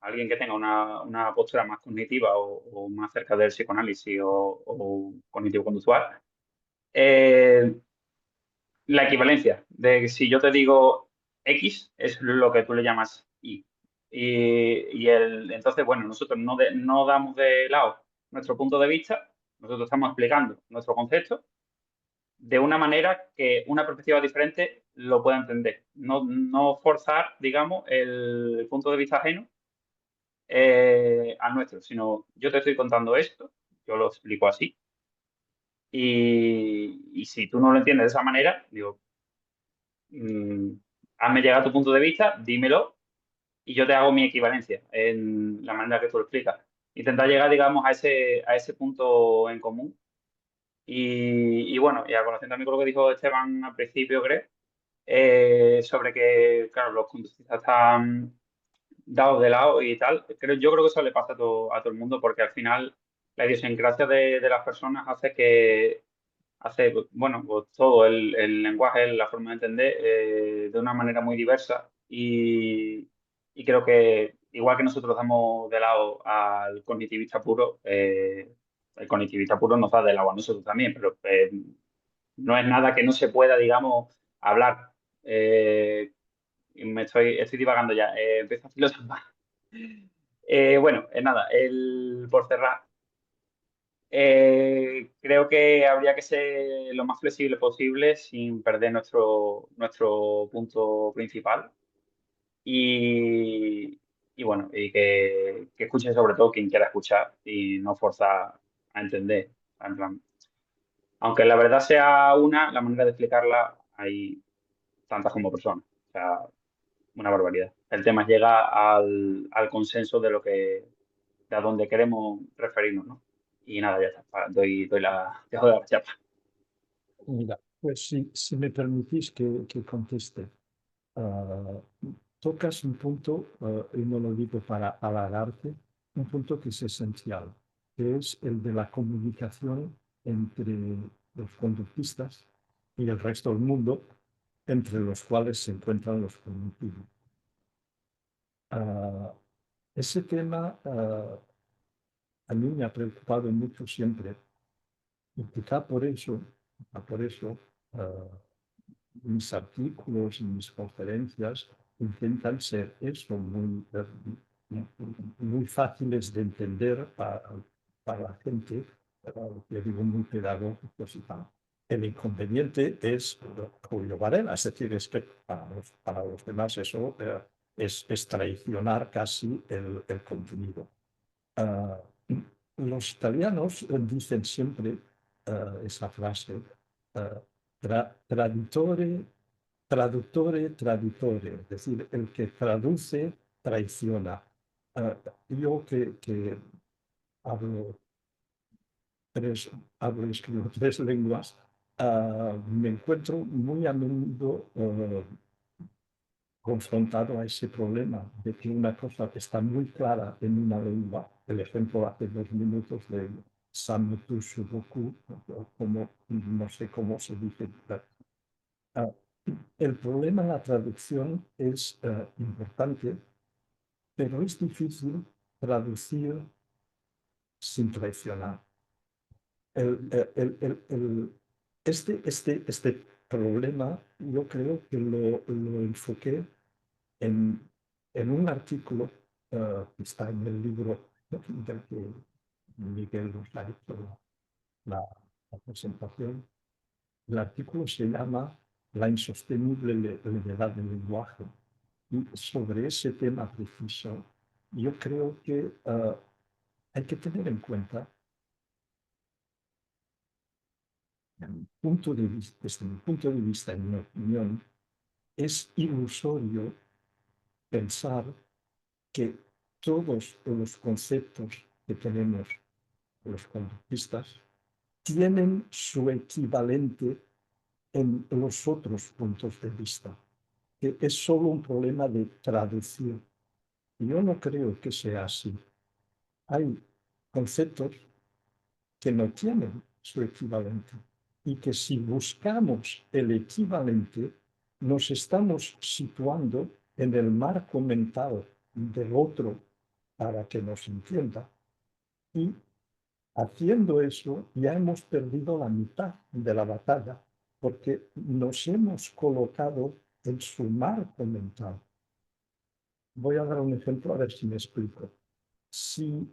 alguien que tenga una postura más cognitiva o más cerca del psicoanálisis o cognitivo-conductual, la equivalencia de si yo te digo X es lo que tú le llamas Y. Entonces, bueno, nosotros no damos de lado nuestro punto de vista, nosotros estamos explicando nuestro concepto de una manera que una perspectiva diferente lo pueda entender. No forzar, digamos, el punto de vista ajeno al nuestro, sino yo te estoy contando esto, yo lo explico así, y si tú no lo entiendes de esa manera, digo, hazme llegar a tu punto de vista, dímelo, y yo te hago mi equivalencia en la manera que tú lo explicas. Intentar llegar, digamos, a ese punto en común. Y bueno, y a colación también con lo que dijo Esteban al principio, creo, sobre que, claro, los conductistas están dados de lado y tal. Yo creo que eso le pasa a todo el mundo porque al final la idiosincrasia de las personas hace, bueno, pues todo el lenguaje, la forma de entender de una manera muy diversa y creo que igual que nosotros damos de lado al cognitivista puro, el cognitivista puro nos da de lado a nosotros también, pero no es nada que no se pueda, digamos, hablar. Estoy divagando ya, empiezo a filosofar. Bueno, nada, por cerrar, creo que habría que ser lo más flexible posible sin perder nuestro punto principal y, y bueno, y que escuche sobre todo quien quiera escuchar y no forzar a entender. En plan, aunque la verdad sea la manera de explicarla hay tantas como personas. O sea, una barbaridad. El tema es llegar al consenso de a dónde queremos referirnos, ¿no? Y nada, ya está. Te doy la chapa.
Mira, pues si me permitís que conteste. Ah, tocas un punto, y no lo digo para halagarte, un punto que es esencial, que es el de la comunicación entre los conductistas y el resto del mundo, entre los cuales se encuentran los cognitivos. Ese tema a mí me ha preocupado mucho siempre, y quizá por eso mis artículos y mis conferencias intentan ser eso, muy fáciles de entender para la gente, le digo muy pedagógicos y tal. El inconveniente es Julio Varela, es decir, es que para los demás eso es traicionar casi el contenido. Los italianos dicen siempre esa frase, traditore, traditore, es decir, el que traduce traiciona. Yo que hablo hablo y escribo tres lenguas, me encuentro muy a menudo confrontado a ese problema de que una cosa está muy clara en una lengua, el ejemplo hace 2 minutos de Samutu Sudoku, como no sé cómo se dice. El problema en la traducción es importante, pero es difícil traducir sin traicionar. Este problema yo creo que lo enfoqué en, en un artículo que está en el libro del que Miguel nos ha hecho la presentación. El artículo se llama La insostenible levedad del lenguaje. Y sobre ese tema preciso, yo creo que hay que tener en cuenta, desde mi punto de vista, en mi opinión, es ilusorio pensar que todos los conceptos que tenemos los conductistas tienen su equivalente en los otros puntos de vista, que es solo un problema de traducción. Yo no creo que sea así. Hay conceptos que no tienen su equivalente y que si buscamos el equivalente, nos estamos situando en el marco mental del otro para que nos entienda. Y haciendo eso, ya hemos perdido la mitad de la batalla, porque nos hemos colocado en su marco mental. Voy a dar un ejemplo a ver si me explico. Si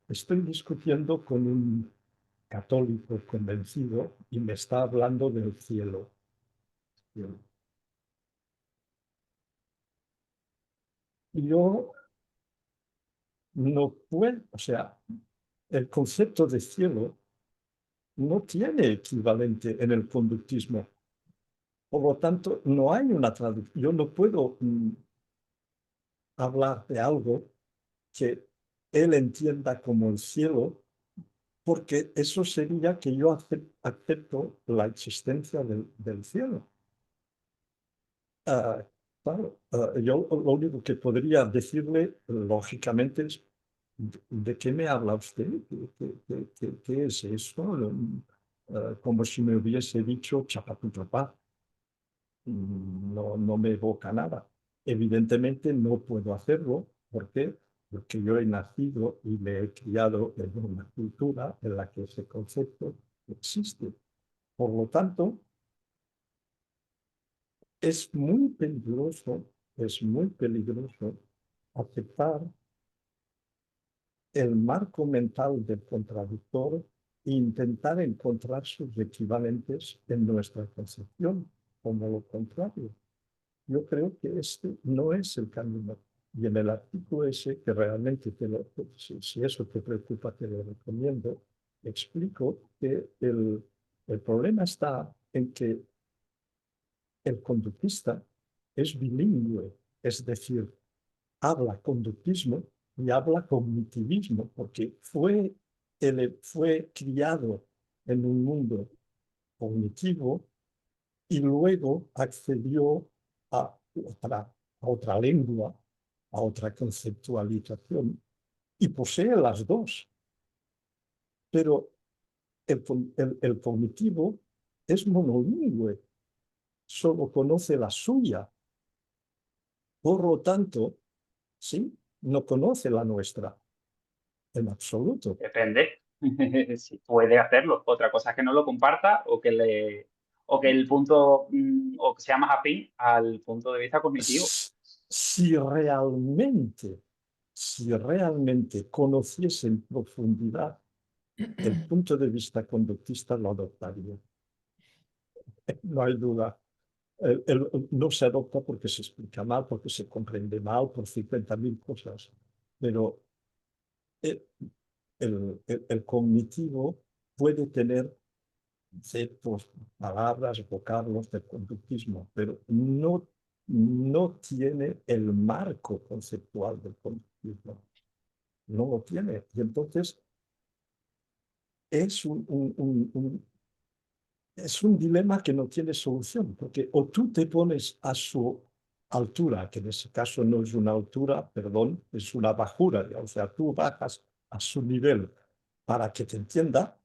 estoy discutiendo con un católico convencido y me está hablando del cielo, yo no puedo, o sea, el concepto de cielo no tiene equivalente en el conductismo. Por lo tanto, no hay una traducción. Yo no puedo hablar de algo que él entienda como el cielo, porque eso sería que yo acepto la existencia del cielo. Claro, yo lo único que podría decirle, lógicamente, es ¿de qué me habla usted? ¿Qué es eso? Como si me hubiese dicho chapatupapá. No me evoca nada. Evidentemente no puedo hacerlo. ¿Por qué? Porque yo he nacido y me he criado en una cultura en la que ese concepto existe. Por lo tanto, es muy peligroso aceptar el marco mental del contradictor e intentar encontrar sus equivalentes en nuestra concepción, como lo contrario. Yo creo que este no es el camino. Y en el artículo ese, que realmente, si eso te preocupa, te lo recomiendo, explico que el problema está en que el conductista es bilingüe, es decir, habla conductismo y habla cognitivismo, porque fue criado en un mundo cognitivo y luego accedió a otra lengua, a otra conceptualización, y posee las dos. Pero el cognitivo es monolingüe, solo conoce la suya. Por lo tanto, sí, no conoce la nuestra en absoluto.
Depende. Si puede hacerlo. Otra cosa es que no lo comparta o que el punto o que sea más afín al punto de vista cognitivo.
Si realmente conociese en profundidad el punto de vista conductista, lo adoptaría. No hay duda. No se adopta porque se explica mal, porque se comprende mal, por 50.000 cosas. Pero el cognitivo puede tener conceptos, palabras, vocablos del conductismo, pero no tiene el marco conceptual del conductismo. No lo tiene. Y entonces es es un dilema que no tiene solución, porque o tú te pones a su altura, que en ese caso no es una altura, perdón, es una bajura, o sea, tú bajas a su nivel para que te entienda,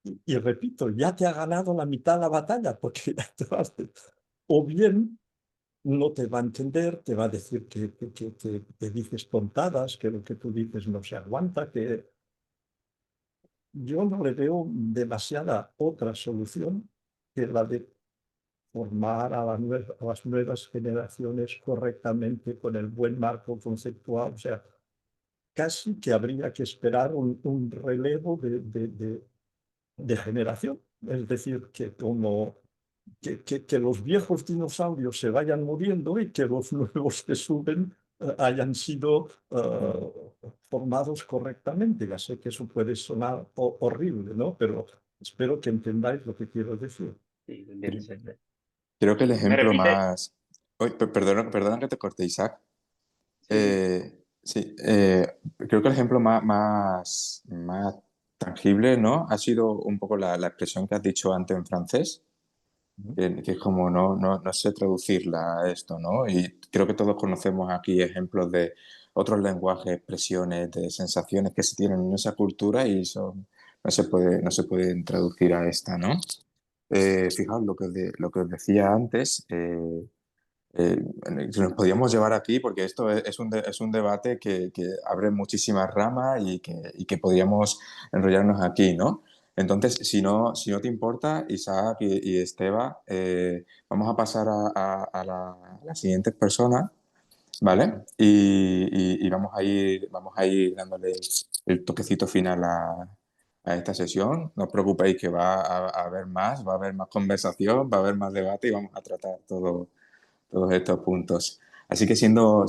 y repito, ya te ha ganado la mitad de la batalla, porque o bien no te va a entender, te va a decir que dices tontadas, que lo que tú dices no se aguanta, que yo no le veo demasiada otra solución que la de formar a las nuevas generaciones correctamente con el buen marco conceptual. O sea, casi que habría que esperar un relevo de generación. Es decir, que los viejos dinosaurios se vayan muriendo y que los nuevos que suben hayan sido formados correctamente. Ya sé que eso puede sonar horrible, ¿no? Pero espero que entendáis lo que quiero decir.
Sí, te entiendo, sí, sí.
Creo que el
¿Me
ejemplo
repite?
más... Uy, perdona que te corte, Isaac.
Sí, sí.
Sí, creo que el ejemplo más tangible, ¿no? Ha sido un poco la expresión que has dicho antes en francés, que es como no sé traducirla a esto, ¿no? Y creo que todos conocemos aquí ejemplos de otros lenguajes, expresiones, de sensaciones que se tienen en esa cultura y no se pueden traducir a esta, ¿no? Fijaos lo que os decía antes. Eh, Nos podíamos llevar aquí porque esto es un debate que abre muchísimas ramas y que podríamos enrollarnos aquí, ¿no? Entonces, si no te importa, Isaac y Esteba, vamos a pasar a a las siguientes personas, ¿vale? Y vamos a ir dándole el toquecito final a esta sesión. No os preocupéis que va a haber más conversación, va a haber más debate y vamos a tratar todos estos puntos. Así que siendo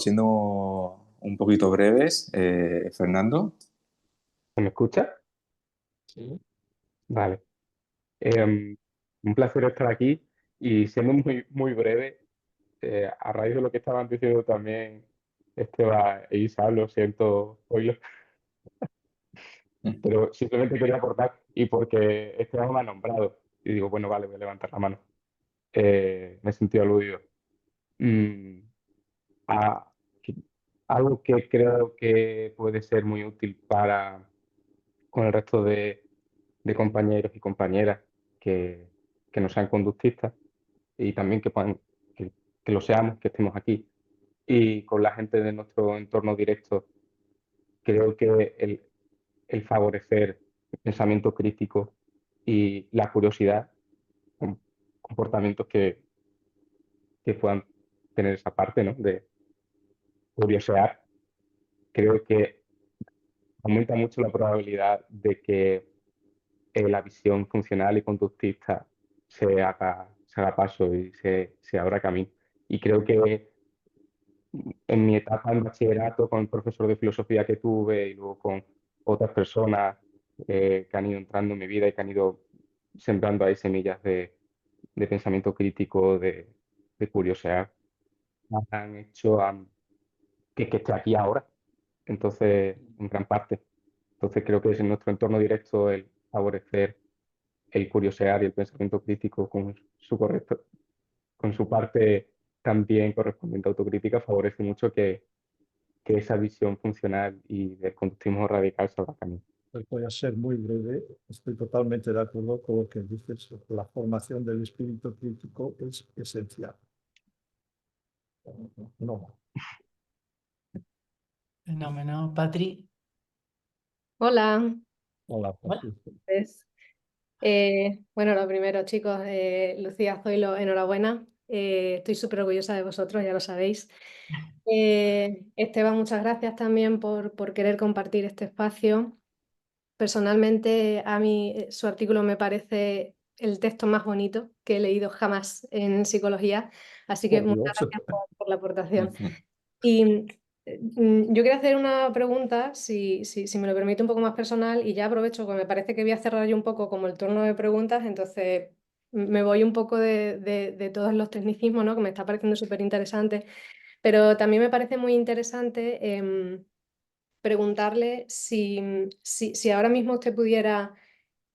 un poquito breves, Fernando.
¿Se me escucha?
Sí.
Vale. Un placer estar aquí y siendo muy breve, a raíz de lo que estaban diciendo también Esteban e Isa, lo siento, oírlo, pero simplemente quería aportar y porque Esteban me ha nombrado y digo, bueno, vale, voy a levantar la mano. Me he sentido aludido. Mm, a- que- Algo que creo que puede ser muy útil para con el resto de compañeros y compañeras que, que no sean conductistas y también que, que lo seamos, que estemos aquí. Y con la gente de nuestro entorno directo, creo que el favorecer el pensamiento crítico y la curiosidad, con comportamientos que puedan tener esa parte, ¿no? De curiosear, creo que aumenta mucho la probabilidad de que la visión funcional y conductista se haga paso y se abra camino. Y creo que en mi etapa en bachillerato, con el profesor de filosofía que tuve y luego con otras personas que han ido entrando en mi vida y que han ido sembrando ahí semillas de pensamiento crítico, de curiosidad, han hecho que esté aquí ahora. Entonces, en gran parte. Entonces, creo que es en nuestro entorno directo el favorecer el curiosear y el pensamiento crítico con su parte también correspondiente a autocrítica favorece mucho que esa visión funcional y del conductismo radical salga camino.
Pues voy a ser muy breve. Estoy totalmente de acuerdo con lo que dices. La formación del espíritu crítico es esencial. No.
Fenómeno. Patri.
Hola.
Hola,
Hola.
Patricia.
Pues, bueno, lo primero, chicos, Lucía, Zoilo, enhorabuena. Estoy súper orgullosa de vosotros, ya lo sabéis. Esteban, muchas gracias también por querer compartir este espacio. Personalmente, a mí su artículo me parece el texto más bonito que he leído jamás en psicología, así que
Por
muchas
Dios.
gracias por la aportación. Y yo quería hacer una pregunta, si me lo permite, un poco más personal, y ya aprovecho que me parece que voy a cerrar yo un poco como el turno de preguntas, entonces me voy un poco de todos los tecnicismos, ¿no? Que me está pareciendo súper interesante, pero también me parece muy interesante preguntarle si ahora mismo usted pudiera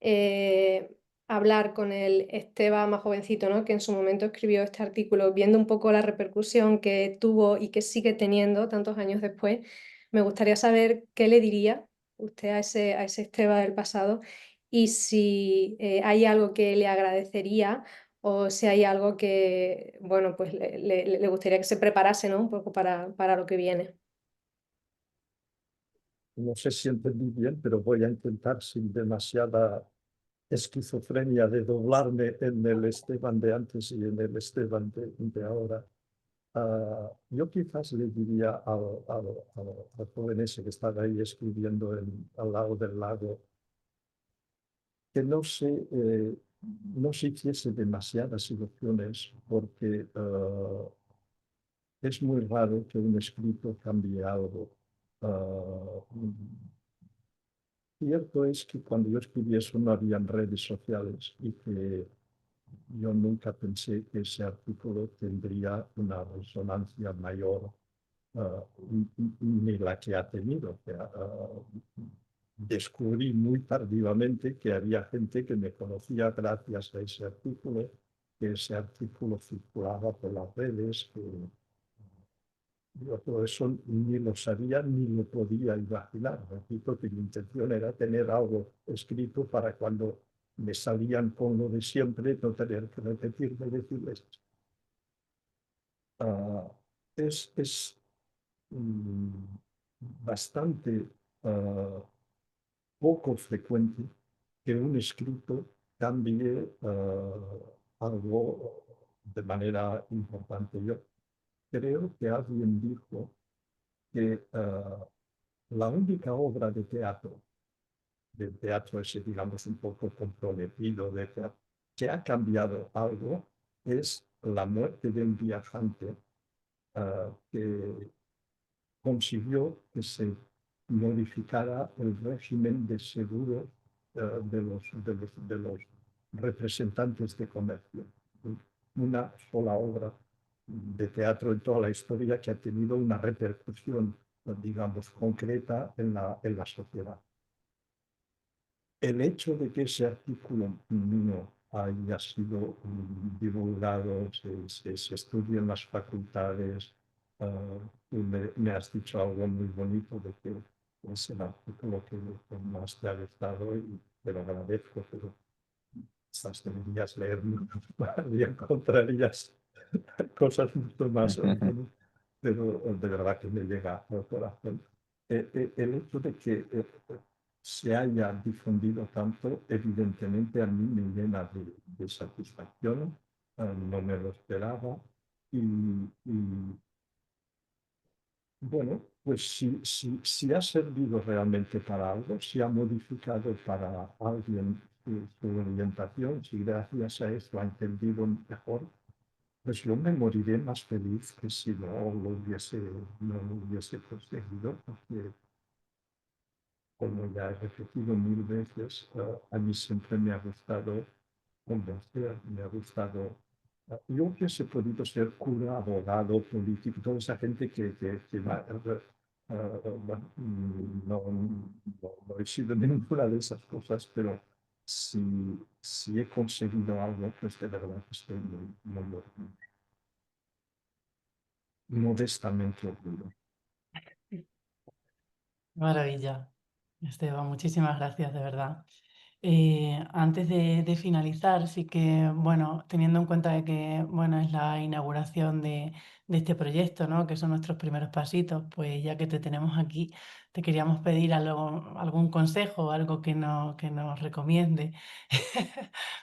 eh, hablar con el Esteban más jovencito, ¿no? Que en su momento escribió este artículo, viendo un poco la repercusión que tuvo y que sigue teniendo tantos años después, me gustaría saber qué le diría usted a ese Esteban del pasado y si hay algo que le agradecería o si hay algo que, bueno, pues le gustaría que se preparase, ¿no? Un poco para lo que viene.
No sé si entendí bien, pero voy a intentar sin demasiada esquizofrenia de doblarme en el Esteban de antes y en el Esteban de ahora. Yo quizás le diría al joven ese que estaba ahí escribiendo al lado del lago que no se hiciese demasiadas ilusiones porque es muy raro que un escrito cambie algo. Cierto es que cuando yo escribí eso no habían redes sociales y que yo nunca pensé que ese artículo tendría una resonancia mayor ni la que ha tenido. Descubrí muy tardivamente que había gente que me conocía gracias a ese artículo, que ese artículo circulaba por las redes, que yo todo eso ni lo sabía ni lo podía imaginar. Repito que mi intención era tener algo escrito para cuando me salían con lo de siempre no tener que repetirme y decirles. Es bastante poco frecuente que un escrito cambie algo de manera importante. Yo creo que alguien dijo que la única obra de teatro ese, digamos, un poco comprometido, que ha cambiado algo, es La muerte de un viajante, que consiguió que se modificara el régimen de seguro de los representantes de comercio. Una sola obra de teatro en toda la historia que ha tenido una repercusión, digamos, concreta en la sociedad. El hecho de que ese artículo mío haya sido divulgado, se estudie en las facultades, me has dicho algo muy bonito de que es el artículo que más te ha gustado y te lo agradezco, pero quizás deberías leer mucho y encontrarías cosas mucho más, pero de verdad que me llega al corazón. El hecho de que se haya difundido tanto, evidentemente a mí me llena de satisfacción, no me lo esperaba y bueno, pues si ha servido realmente para algo, si ha modificado para alguien su orientación, si gracias a eso ha entendido mejor, pues yo me moriré más feliz que si no lo hubiese conseguido, porque como ya he repetido mil veces, a mí siempre me ha gustado convencer, me ha gustado. Yo hubiese podido ser cura, abogado, político, toda esa gente que bueno, no he sido ninguna de esas cosas, pero si he conseguido algo, pues de verdad estoy muy modestamente orgulloso.
Maravilla, Esteban, muchísimas gracias, de verdad. Antes de finalizar, sí que, bueno, teniendo en cuenta de que, bueno, es la inauguración de este proyecto, ¿no? Que son nuestros primeros pasitos, pues ya que te tenemos aquí, te queríamos pedir algún consejo, algo que nos recomiende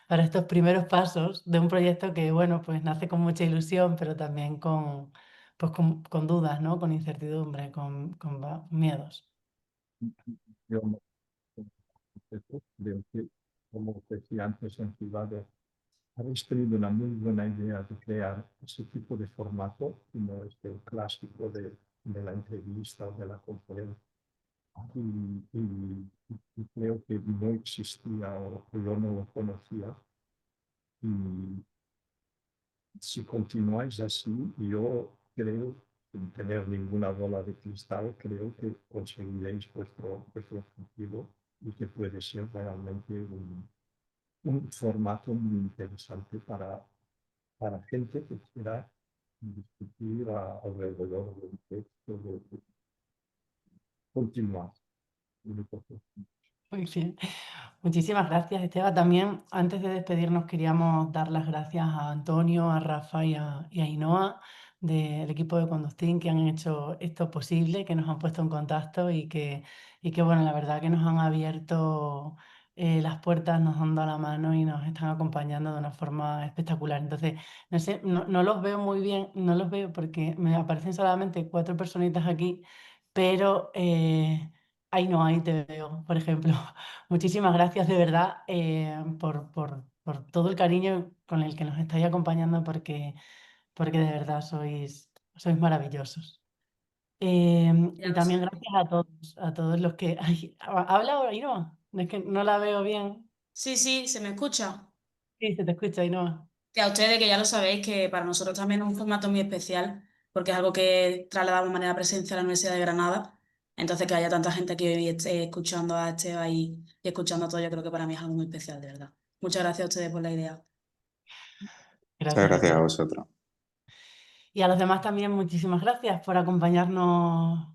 para estos primeros pasos de un proyecto que, bueno, pues nace con mucha ilusión, pero también pues con dudas, ¿no? Con incertidumbre, con miedos.
Yo no creo que, como decía antes en privado, habéis tenido una muy buena idea de crear ese tipo de formato, como este clásico de la entrevista o de la conferencia. Y creo que no existía o yo no lo conocía. Y si continuáis así, yo creo, sin tener ninguna bola de cristal, creo que conseguiréis vuestro objetivo y que puede ser realmente un formato muy interesante para gente que quiera discutir alrededor del texto, de continuar.
Muy bien. Muchísimas gracias, Esteban. También, antes de despedirnos, queríamos dar las gracias a Antonio, a Rafa y a Ainhoa del equipo de Conductín que han hecho esto posible, que nos han puesto en contacto y que bueno, la verdad que nos han abierto las puertas nos han dado la mano y nos están acompañando de una forma espectacular. Entonces, no sé, no los veo muy bien, no los veo porque me aparecen solamente 4 personitas aquí, pero ahí no, ahí te veo, por ejemplo. Muchísimas gracias de verdad por todo el cariño con el que nos estáis acompañando, porque de verdad sois maravillosos.
Ya
Y
lo
también
sé.
gracias a todos los que... Ay, ¿habla ahora, Ainhoa? Es que no la veo bien.
Sí, sí, se me escucha.
Sí, se te escucha, Ainhoa.
Que a ustedes, que ya lo sabéis, que para nosotros también es un formato muy especial, porque es algo que trasladamos de manera presencial a la Universidad de Granada. Entonces, que haya tanta gente que hoy esté escuchando a Esteba y escuchando todo, yo creo que para mí es algo muy especial, de verdad. Muchas gracias a ustedes por la idea.
Muchas
Gracias a
gracias
ti.
a vosotros.
Y a los demás también muchísimas gracias por acompañarnos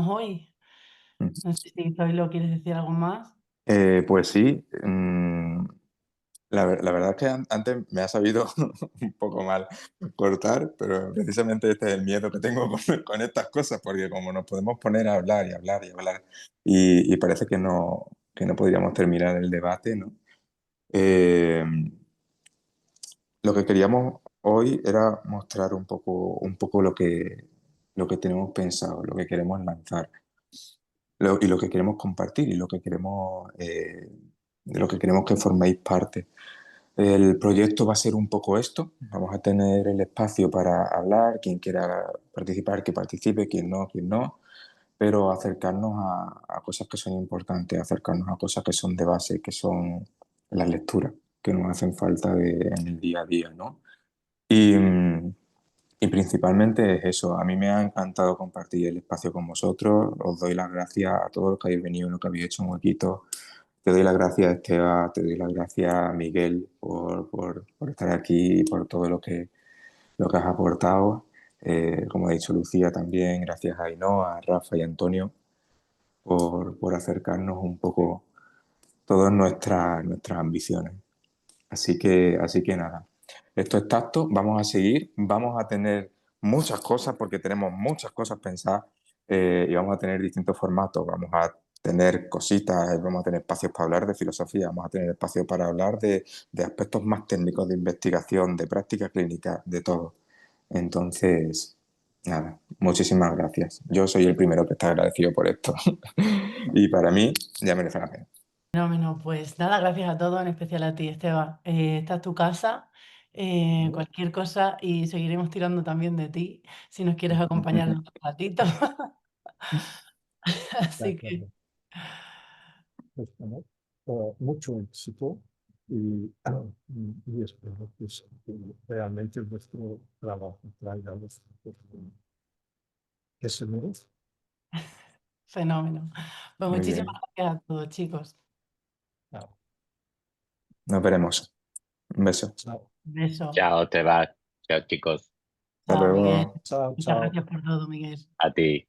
hoy. No sé si Zoilo quieres decir algo más.
Pues sí, la verdad es que antes me ha sabido un poco mal cortar, pero precisamente este es el miedo que tengo con estas cosas, porque como nos podemos poner a hablar y hablar y hablar y parece que no podríamos terminar el debate, ¿no? Eh, lo que queríamos hoy era mostrar un poco lo que tenemos pensado, lo que queremos lanzar y lo que queremos compartir y de lo que queremos que forméis parte. El proyecto va a ser un poco esto. Vamos a tener el espacio para hablar, quien quiera participar, que participe, quien no, pero acercarnos a cosas que son importantes, acercarnos a cosas que son de base, que son las lecturas, que nos hacen falta en el día a día, ¿no? Y, y principalmente es eso. A mí me ha encantado compartir el espacio con vosotros. Os doy las gracias a todos los que habéis venido, los que habéis hecho un huequito. Te doy las gracias, Esteba, te doy las gracias, Miguel, por estar aquí y por todo lo que has aportado. Como ha dicho Lucía también, gracias a Ainhoa, a Rafa y a Antonio por acercarnos un poco todas nuestras ambiciones. Así que nada, esto es Tacto, vamos a seguir, vamos a tener muchas cosas porque tenemos muchas cosas pensadas y vamos a tener distintos formatos, vamos a tener cositas, vamos a tener espacios para hablar de filosofía, vamos a tener espacios para hablar de aspectos más técnicos de investigación, de práctica clínica, de todo. Entonces, nada, muchísimas gracias. Yo soy el primero que está agradecido por esto y para mí ya merece la pena.
Fenómeno, pues nada, gracias a todos, en especial a ti, Esteban. Esta es tu casa, cualquier cosa y seguiremos tirando también de ti si nos quieres acompañar en otro ratito.
De
Así que
acuerdo. Pues, bueno, mucho éxito y espero que realmente vuestro trabajo traiga los frutos que se merece.
fenómeno. Pues
Muy
muchísimas
bien,
gracias a todos, chicos.
Chao.
nos veremos. Un beso.
Chao.
Un beso.
Chao, te vas. Chao, chicos.
Hasta
Chao, Miguel.
luego.
Chao,
Muchas
chao.
gracias por todo, Miguel.
A ti.